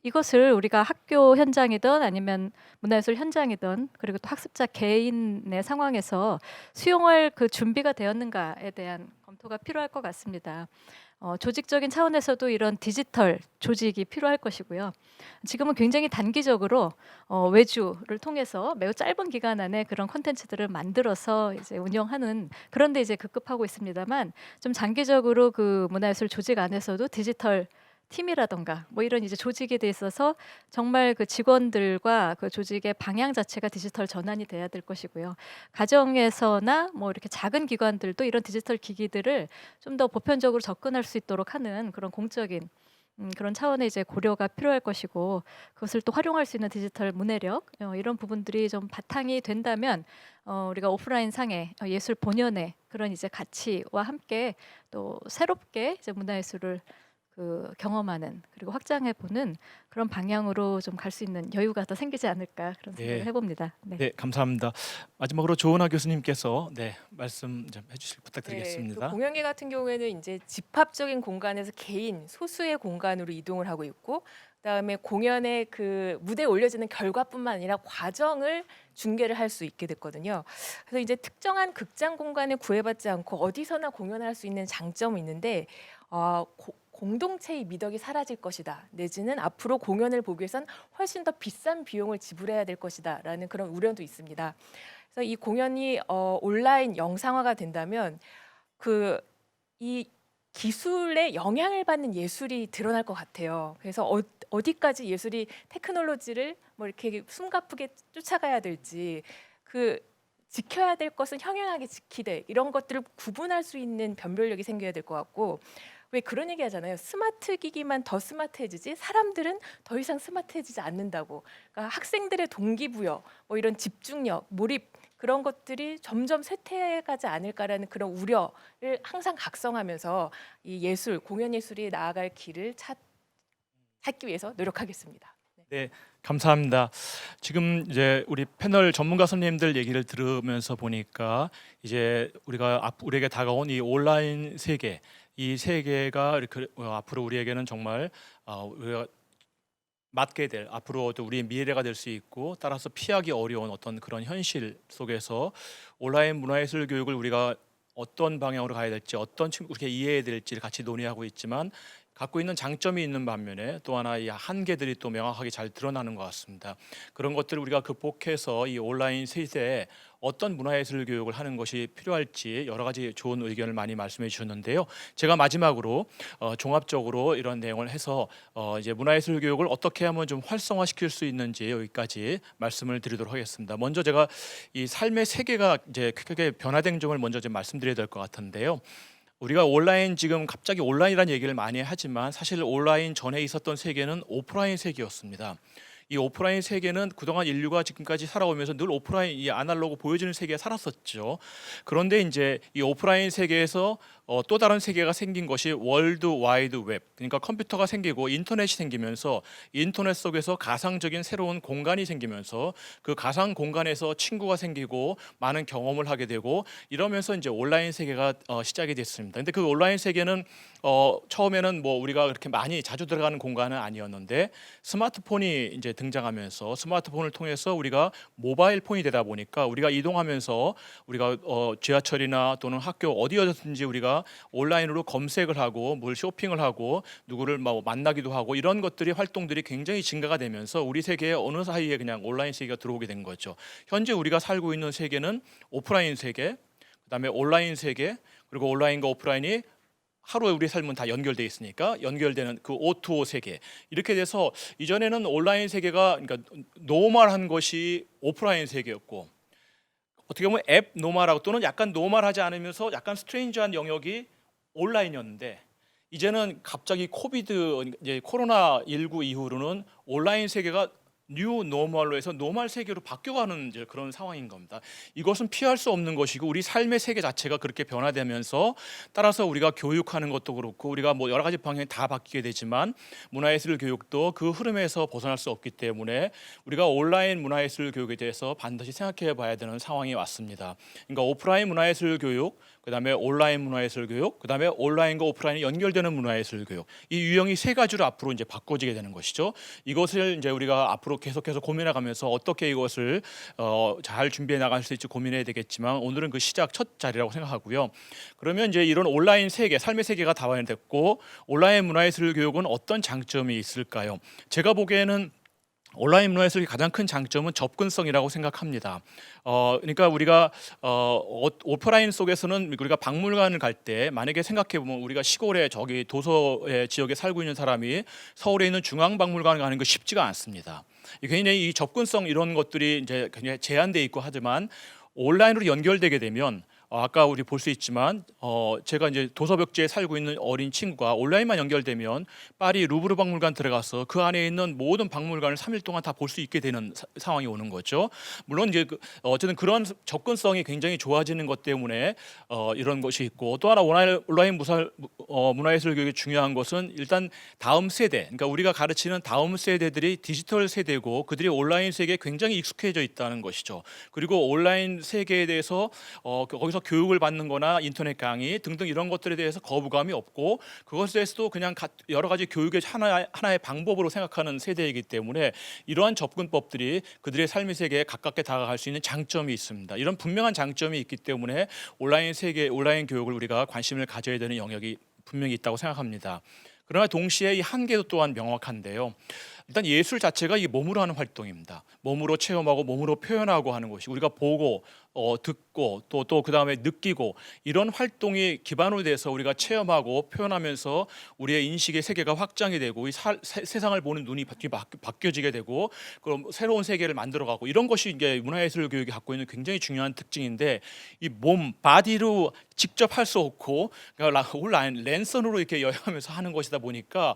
이것을 우리가 학교 현장이든 아니면 문화예술 현장이든 그리고 또 학습자 개인의 상황에서 수용할 그 준비가 되었는가에 대한 검토가 필요할 것 같습니다. 조직적인 차원에서도 이런 디지털 조직이 필요할 것이고요. 지금은 굉장히 단기적으로 외주를 통해서 매우 짧은 기간 안에 그런 콘텐츠들을 만들어서 이제 운영하는 그런데 이제 급급하고 있습니다만 좀 장기적으로 그 문화예술 조직 안에서도 디지털 팀이라던가 뭐 이런 이제 조직에 대 있어서 정말 그 직원들과 그 조직의 방향 자체가 디지털 전환이 돼야 될 것이고요. 가정에서나 뭐 이렇게 작은 기관들도 이런 디지털 기기들을 좀 더 보편적으로 접근할 수 있도록 하는 그런 공적인 그런 차원의 이제 고려가 필요할 것이고 그것을 또 활용할 수 있는 디지털 문해력 이런 부분들이 좀 바탕이 된다면 우리가 오프라인 상의 예술 본연의 그런 이제 가치와 함께 또 새롭게 이제 문화예술을 그 경험하는 그리고 확장해 보는 그런 방향으로 좀 갈 수 있는 여유가 더 생기지 않을까 그런 생각을 네. 해봅니다. 네. 네, 감사합니다. 마지막으로 조은하 교수님께서 말씀 좀 해주실 네, 부탁드리겠습니다. 그 공연계 같은 경우에는 이제 집합적인 공간에서 개인 소수의 공간으로 이동을 하고 있고, 그다음에 공연의 그 무대에 올려지는 결과뿐만 아니라 과정을 중계를 할 수 있게 됐거든요. 그래서 이제 특정한 극장 공간에 구애받지 않고 어디서나 공연을 할 수 있는 장점이 있는데 공동체의 미덕이 사라질 것이다. 내지는 앞으로 공연을 보기 위해선 훨씬 더 비싼 비용을 지불해야 될 것이다라는 그런 우려도 있습니다. 그래서 이 공연이 온라인 영상화가 된다면 이 기술에 영향을 받는 예술이 드러날 것 같아요. 그래서 어디까지 예술이 테크놀로지를 뭐 이렇게 숨가쁘게 쫓아가야 될지, 그 지켜야 될 것은 형용하게 지키되 이런 것들을 구분할 수 있는 변별력이 생겨야 될 것 같고, 왜 그런 얘기 하잖아요. 스마트 기기만 더 스마트해지지 사람들은 더 이상 스마트해지지 않는다고. 그러니까 학생들의 동기부여, 뭐 이런 집중력, 몰입 그런 것들이 점점 쇠퇴해가지 않을까라는 그런 우려를 항상 각성하면서 이 예술, 공연 예술이 나아갈 길을 찾기 위해서 노력하겠습니다. 네, 감사합니다. 지금 이제 우리 패널 전문가 선생님들 얘기를 들으면서 보니까 이제 우리에게 다가온 이 온라인 세계, 이 세계가 이렇게 앞으로 우리에게는 정말 우리가 맞게 될, 앞으로도 우리의 미래가 될 수 있고, 따라서 피하기 어려운 어떤 그런 현실 속에서 온라인 문화예술 교육을 우리가 어떤 방향으로 가야 될지, 어떤 친구 그렇게 이해해야 될지를 같이 논의하고 있지만, 갖고 있는 장점이 있는 반면에 또 하나 이 한계들이 또 명확하게 잘 드러나는 것 같습니다. 그런 것들을 우리가 극복해서 이 온라인 시대에 어떤 문화예술 교육을 하는 것이 필요할지 여러 가지 좋은 의견을 많이 말씀해 주셨는데요. 제가 마지막으로 종합적으로 이런 내용을 해서 이제 문화예술 교육을 어떻게 하면 좀 활성화시킬 수 있는지 여기까지 말씀을 드리도록 하겠습니다. 먼저 제가 이 삶의 세계가 이제 크게 변화된 점을 먼저 좀 말씀드려야 될 것 같은데요. 우리가 온라인 지금 갑자기 온라인이라는 얘기를 많이 하지만 사실 온라인 전에 있었던 세계는 오프라인 세계였습니다. 이 오프라인 세계는 그동안 인류가 지금까지 살아오면서 늘 오프라인 이 아날로그 보여지는 세계에 살았었죠. 그런데 이제 이 오프라인 세계에서 또 다른 세계가 생긴 것이 월드 와이드 웹, 그러니까 컴퓨터가 생기고 인터넷이 생기면서 인터넷 속에서 가상적인 새로운 공간이 생기면서 그 가상 공간에서 친구가 생기고 많은 경험을 하게 되고 이러면서 이제 온라인 세계가 시작이 됐습니다. 근데 그 온라인 세계는 처음에는 뭐 우리가 그렇게 많이 자주 들어가는 공간은 아니었는데 스마트폰이 이제 등장하면서 스마트폰을 통해서 우리가 모바일 폰이 되다 보니까 우리가 이동하면서 우리가 지하철이나 또는 학교 어디였든지 우리가 온라인으로 검색을 하고 뭘 쇼핑을 하고 누구를 뭐 만나기도 하고 이런 것들이 활동들이 굉장히 증가가 되면서 우리 세계에 어느 사이에 그냥 온라인 세계가 들어오게 된 거죠. 현재 우리가 살고 있는 세계는 오프라인 세계, 그다음에 온라인 세계, 그리고 온라인과 오프라인이 하루에 우리 삶은 다 연결돼 있으니까 연결되는 그 O2O 세계 이렇게 돼서 이전에는 온라인 세계가 그러니까 노멀한 것이 오프라인 세계였고 어떻게 보면 앱 노멀하고 또는 약간 노멀하지 않으면서 약간 스트레인지한 영역이 온라인이었는데 이제는 갑자기 이제 코로나19 이후로는 온라인 세계가 뉴 노멀로 해서 노멀 세계로 바뀌어가는 이제 그런 상황인 겁니다. 이것은 피할 수 없는 것이고 우리 삶의 세계 자체가 그렇게 변화되면서 따라서 우리가 교육하는 것도 그렇고 우리가 뭐 여러 가지 방향이 다 바뀌게 되지만 문화예술 교육도 그 흐름에서 벗어날 수 없기 때문에 우리가 온라인 문화예술 교육에 대해서 반드시 생각해 봐야 되는 상황이 왔습니다. 그러니까 오프라인 문화예술 교육, 그다음에 온라인 문화예술 교육, 그다음에 온라인과 오프라인이 연결되는 문화예술 교육. 이 유형이 세 가지로 앞으로 이제 바꿔지게 되는 것이죠. 이것을 이제 우리가 앞으로 계속해서 고민해 가면서 어떻게 이것을 잘 준비해 나갈 수 있을지 고민해야 되겠지만 오늘은 그 시작 첫 자리라고 생각하고요. 그러면 이제 이런 온라인 세계, 삶의 세계가 다원됐고 온라인 문화예술 교육은 어떤 장점이 있을까요? 제가 보기에는 온라인 문화예술의 가장 큰 장점은 접근성이라고 생각합니다. 그러니까 우리가 오프라인 속에서는 우리가 박물관을 갈 때 만약에 생각해 보면 우리가 시골에 저기 도서의 지역에 살고 있는 사람이 서울에 있는 중앙박물관을 가는 거 쉽지가 않습니다. 굉장히 이 접근성 이런 것들이 이제 굉장히 제한돼 있고 하지만 온라인으로 연결되게 되면 아까 우리 볼 수 있지만 제가 이제 도서벽지에 살고 있는 어린 친구가 온라인만 연결되면 파리 루브르 박물관 들어가서 그 안에 있는 모든 박물관을 3일 동안 다 볼 수 있게 되는 상황이 오는 거죠. 물론 이제 어쨌든 그런 접근성이 굉장히 좋아지는 것 때문에 이런 것이 있고 또 하나 온라인 문화예술 교육이 중요한 것은 일단 다음 세대, 그러니까 우리가 가르치는 다음 세대들이 디지털 세대고 그들이 온라인 세계에 굉장히 익숙해져 있다는 것이죠. 그리고 온라인 세계에 대해서 거기서 교육을 받는 거나 인터넷 강의 등등 이런 것들에 대해서 거부감이 없고 그것에 대해서도 그냥 여러 가지 교육의 하나의 방법으로 생각하는 세대이기 때문에 이러한 접근법들이 그들의 삶의 세계에 가깝게 다가갈 수 있는 장점이 있습니다. 이런 분명한 장점이 있기 때문에 온라인 세계, 온라인 교육을 우리가 관심을 가져야 되는 영역이 분명히 있다고 생각합니다. 그러나 동시에 이 한계도 또한 명확한데요. 일단 예술 자체가 이 몸으로 하는 활동입니다. 몸으로 체험하고 몸으로 표현하고 하는 것이 우리가 보고 듣고 또 그다음에 느끼고 이런 활동이 기반으로 돼서 우리가 체험하고 표현하면서 우리의 인식의 세계가 확장이 되고 세상을 보는 눈이 바뀌어지게 되고 그럼 새로운 세계를 만들어가고 이런 것이 이제 문화예술 교육이 갖고 있는 굉장히 중요한 특징인데 이 몸 바디로 직접 할 수 없고 그러니까 온라인 랜선으로 이렇게 여행하면서 하는 것이다 보니까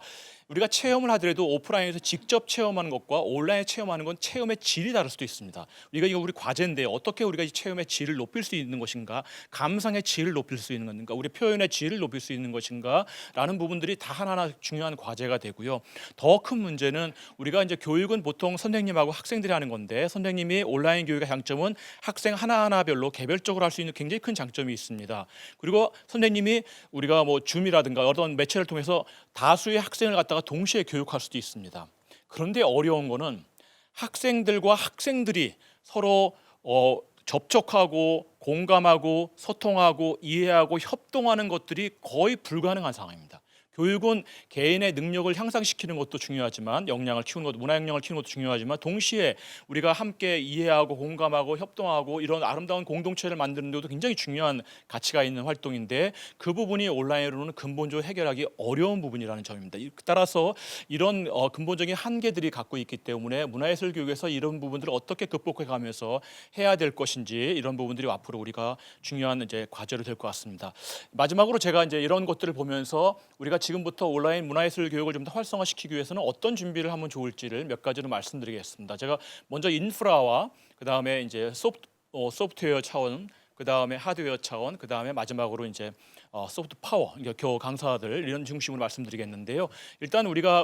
우리가 체험을 하더라도 오프라인에서 직접 체험하는 것과 온라인 체험하는 건 체험의 질이 다를 수도 있습니다. 이거 우리 과제인데 어떻게 우리가 이 체험의 질을 높일 수 있는 것인가, 감상의 질을 높일 수 있는 건가, 우리 표현의 질을 높일 수 있는 것인가라는 부분들이 다 하나하나 중요한 과제가 되고요. 더 큰 문제는 우리가 이제 교육은 보통 선생님하고 학생들이 하는 건데 선생님이 온라인 교육의 장점은 학생 하나하나별로 개별적으로 할 수 있는 굉장히 큰 장점이 있습니다. 그리고 선생님이 우리가 뭐 줌이라든가 어떤 매체를 통해서 다수의 학생을 갖다가 동시에 교육할 수도 있습니다. 그런데 어려운 거는 학생들과 학생들이 서로 접촉하고 공감하고 소통하고 이해하고 협동하는 것들이 거의 불가능한 상황입니다. 교육은 개인의 능력을 향상시키는 것도 중요하지만 역량을 키우는 것도 문화 역량을 키우는 것도 중요하지만 동시에 우리가 함께 이해하고 공감하고 협동하고 이런 아름다운 공동체를 만드는 데도 굉장히 중요한 가치가 있는 활동인데 그 부분이 온라인으로는 근본적으로 해결하기 어려운 부분이라는 점입니다. 따라서 이런 근본적인 한계들이 갖고 있기 때문에 문화예술 교육에서 이런 부분들을 어떻게 극복해 가면서 해야 될 것인지 이런 부분들이 앞으로 우리가 중요한 이제 과제로 될 것 같습니다. 마지막으로 제가 이제 이런 것들을 보면서 우리가 지금부터 온라인 문화예술 교육을 좀 더 활성화시키기 위해서는 어떤 준비를 하면 좋을지를 몇 가지로 말씀드리겠습니다. 제가 먼저 인프라와 그다음에 이제 소프트웨어 차원, 그다음에 하드웨어 차원, 그다음에 마지막으로 이제 소프트 파워, 그러니까 강사들 이런 중심으로 말씀드리겠는데요. 일단 우리가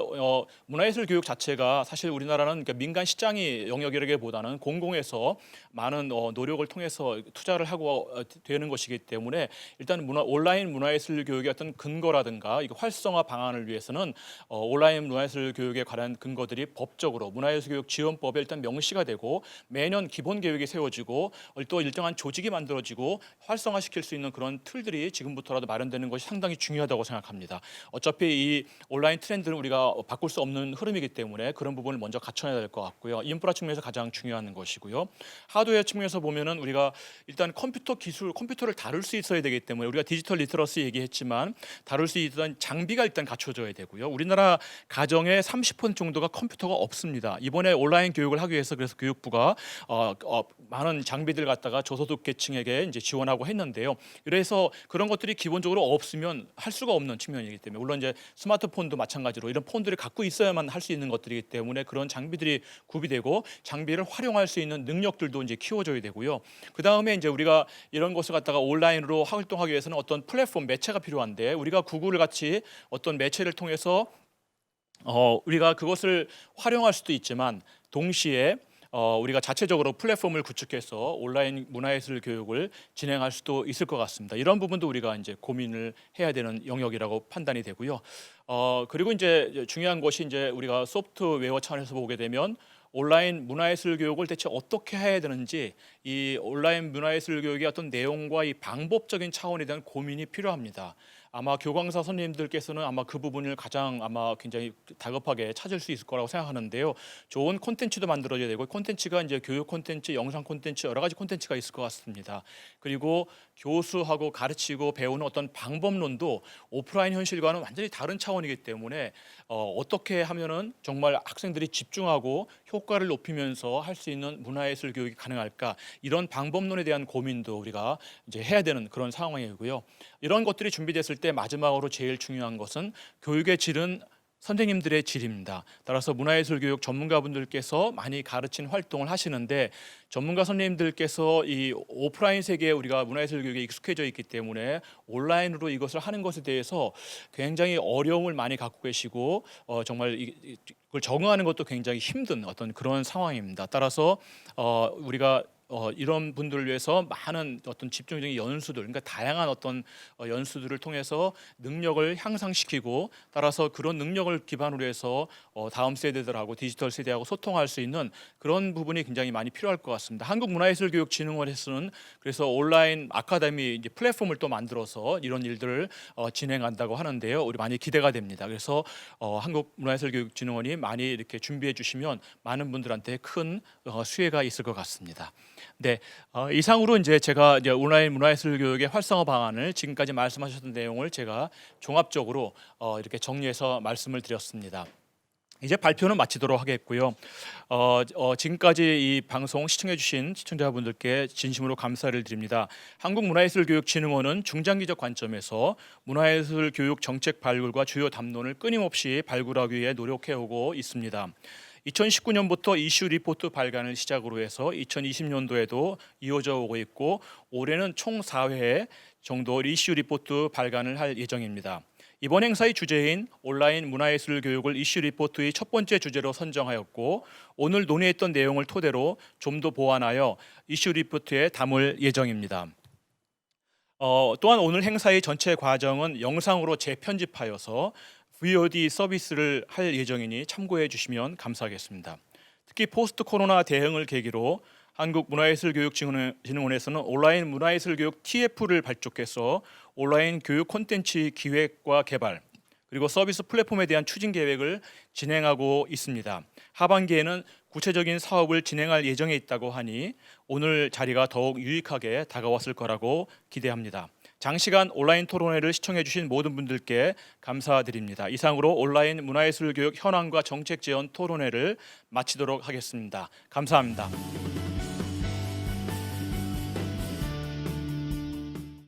문화예술 교육 자체가 사실 우리나라는 그러니까 민간 시장이 영역이라기보다는 공공에서 많은 노력을 통해서 투자를 하고 되는 것이기 때문에 일단 온라인 문화예술 교육의 어떤 근거라든가 이거 활성화 방안을 위해서는 온라인 문화예술 교육에 관한 근거들이 법적으로 문화예술 교육 지원법에 일단 명시가 되고 매년 기본 계획이 세워지고 또 일정한 조직이 만들어지고 활성화시킬 수 있는 그런 틀들이 지금부터 라도 마련되는 것이 상당히 중요하다고 생각합니다. 어차피 이 온라인 트렌드는 우리가 바꿀 수 없는 흐름이기 때문에 그런 부분을 먼저 갖춰야 될 것 같고요. 인프라 측면에서 가장 중요한 것이고요. 하드웨어 측면에서 보면은 우리가 일단 컴퓨터 기술, 컴퓨터를 다룰 수 있어야 되기 때문에 우리가 디지털 리터러시 얘기했지만 다룰 수 있던 장비가 일단 갖춰져야 되고요. 우리나라 가정의 30% 정도가 컴퓨터가 없습니다. 이번에 온라인 교육을 하기 위해서 그래서 교육부가 많은 장비들 갖다가 저소득 계층에게 이제 지원하고 했는데요. 그래서 그런 것들이 기본적으로 없으면 할 수가 없는 측면이기 때문에 물론 이제 스마트폰도 마찬가지로 이런 폰들을 갖고 있어야만 할 수 있는 것들이기 때문에 그런 장비들이 구비되고 장비를 활용할 수 있는 능력들도 이제 키워줘야 되고요. 그 다음에 이제 우리가 이런 것을 갖다가 온라인으로 활동하기 위해서는 어떤 플랫폼 매체가 필요한데 우리가 구글을 같이 어떤 매체를 통해서 우리가 그것을 활용할 수도 있지만 동시에 우리가 자체적으로 플랫폼을 구축해서 온라인 문화예술 교육을 진행할 수도 있을 것 같습니다. 이런 부분도 우리가 이제 고민을 해야 되는 영역이라고 판단이 되고요. 그리고 이제 중요한 것이 이제 우리가 소프트웨어 차원에서 보게 되면 온라인 문화예술 교육을 대체 어떻게 해야 되는지 이 온라인 문화예술 교육의 어떤 내용과 이 방법적인 차원에 대한 고민이 필요합니다. 아마 교광사 선생님들께서는 아마 그 부분을 가장 아마 굉장히 다급하게 찾을 수 있을 거라고 생각하는데요. 좋은 콘텐츠도 만들어져야 되고 콘텐츠가 이제 교육 콘텐츠, 영상 콘텐츠 여러 가지 콘텐츠가 있을 것 같습니다. 그리고 교수하고 가르치고 배우는 어떤 방법론도 오프라인 현실과는 완전히 다른 차원이기 때문에 어떻게 하면은 정말 학생들이 집중하고 효과를 높이면서 할 수 있는 문화예술 교육이 가능할까 이런 방법론에 대한 고민도 우리가 이제 해야 되는 그런 상황이고요. 이런 것들이 준비됐을 때 마지막으로 제일 중요한 것은 교육의 질은 선생님들의 질입니다. 따라서 문화예술 교육 전문가분들께서 많이 가르친 활동을 하시는데 전문가 선생님들께서 이 오프라인 세계에 우리가 문화예술 교육에 익숙해져 있기 때문에 온라인으로 이것을 하는 것에 대해서 굉장히 어려움을 많이 갖고 계시고 정말 그걸 적응하는 것도 굉장히 힘든 어떤 그런 상황입니다. 따라서 우리가 이런 분들을 위해서 많은 어떤 집중적인 연수들, 그러니까 다양한 어떤 연수들을 통해서 능력을 향상시키고 따라서 그런 능력을 기반으로 해서 다음 세대들하고 디지털 세대하고 소통할 수 있는 그런 부분이 굉장히 많이 필요할 것 같습니다. 한국문화예술교육진흥원에서는 그래서 온라인 아카데미 이제 플랫폼을 또 만들어서 이런 일들을 진행한다고 하는데요. 우리 많이 기대가 됩니다. 그래서 한국문화예술교육진흥원이 많이 이렇게 준비해 주시면 많은 분들한테 큰 수혜가 있을 것 같습니다. 네, 이상으로 이제 제가 이제 온라인 문화예술 교육의 활성화 방안을 지금까지 말씀하셨던 내용을 제가 종합적으로 이렇게 정리해서 말씀을 드렸습니다. 이제 발표는 마치도록 하겠고요. 지금까지 이 방송 시청해주신 시청자분들께 진심으로 감사를 드립니다. 한국문화예술교육진흥원은 중장기적 관점에서 문화예술 교육 정책 발굴과 주요 담론을 끊임없이 발굴하기 위해 노력해오고 있습니다. 2019년부터 이슈 리포트 발간을 시작으로 해서 2020년도에도 이어져 오고 있고 올해는 총 4회 정도 이슈 리포트 발간을 할 예정입니다. 이번 행사의 주제인 온라인 문화예술 교육을 이슈 리포트의 첫 번째 주제로 선정하였고 오늘 논의했던 내용을 토대로 좀 더 보완하여 이슈 리포트에 담을 예정입니다. 또한 오늘 행사의 전체 과정은 영상으로 재편집하여서 VOD 서비스를 할 예정이니 참고해 주시면 감사하겠습니다. 특히 포스트 코로나 대응을 계기로 한국문화예술교육진흥원에서는 온라인 문화예술교육 TF를 발족해서 온라인 교육 콘텐츠 기획과 개발 그리고 서비스 플랫폼에 대한 추진 계획을 진행하고 있습니다. 하반기에는 구체적인 사업을 진행할 예정에 있다고 하니 오늘 자리가 더욱 유익하게 다가왔을 거라고 기대합니다. 장시간 온라인 토론회를 시청해 주신 모든 분들께 감사드립니다. 이상으로 온라인 문화예술 교육 현황과 정책 제언 토론회를 마치도록 하겠습니다. 감사합니다.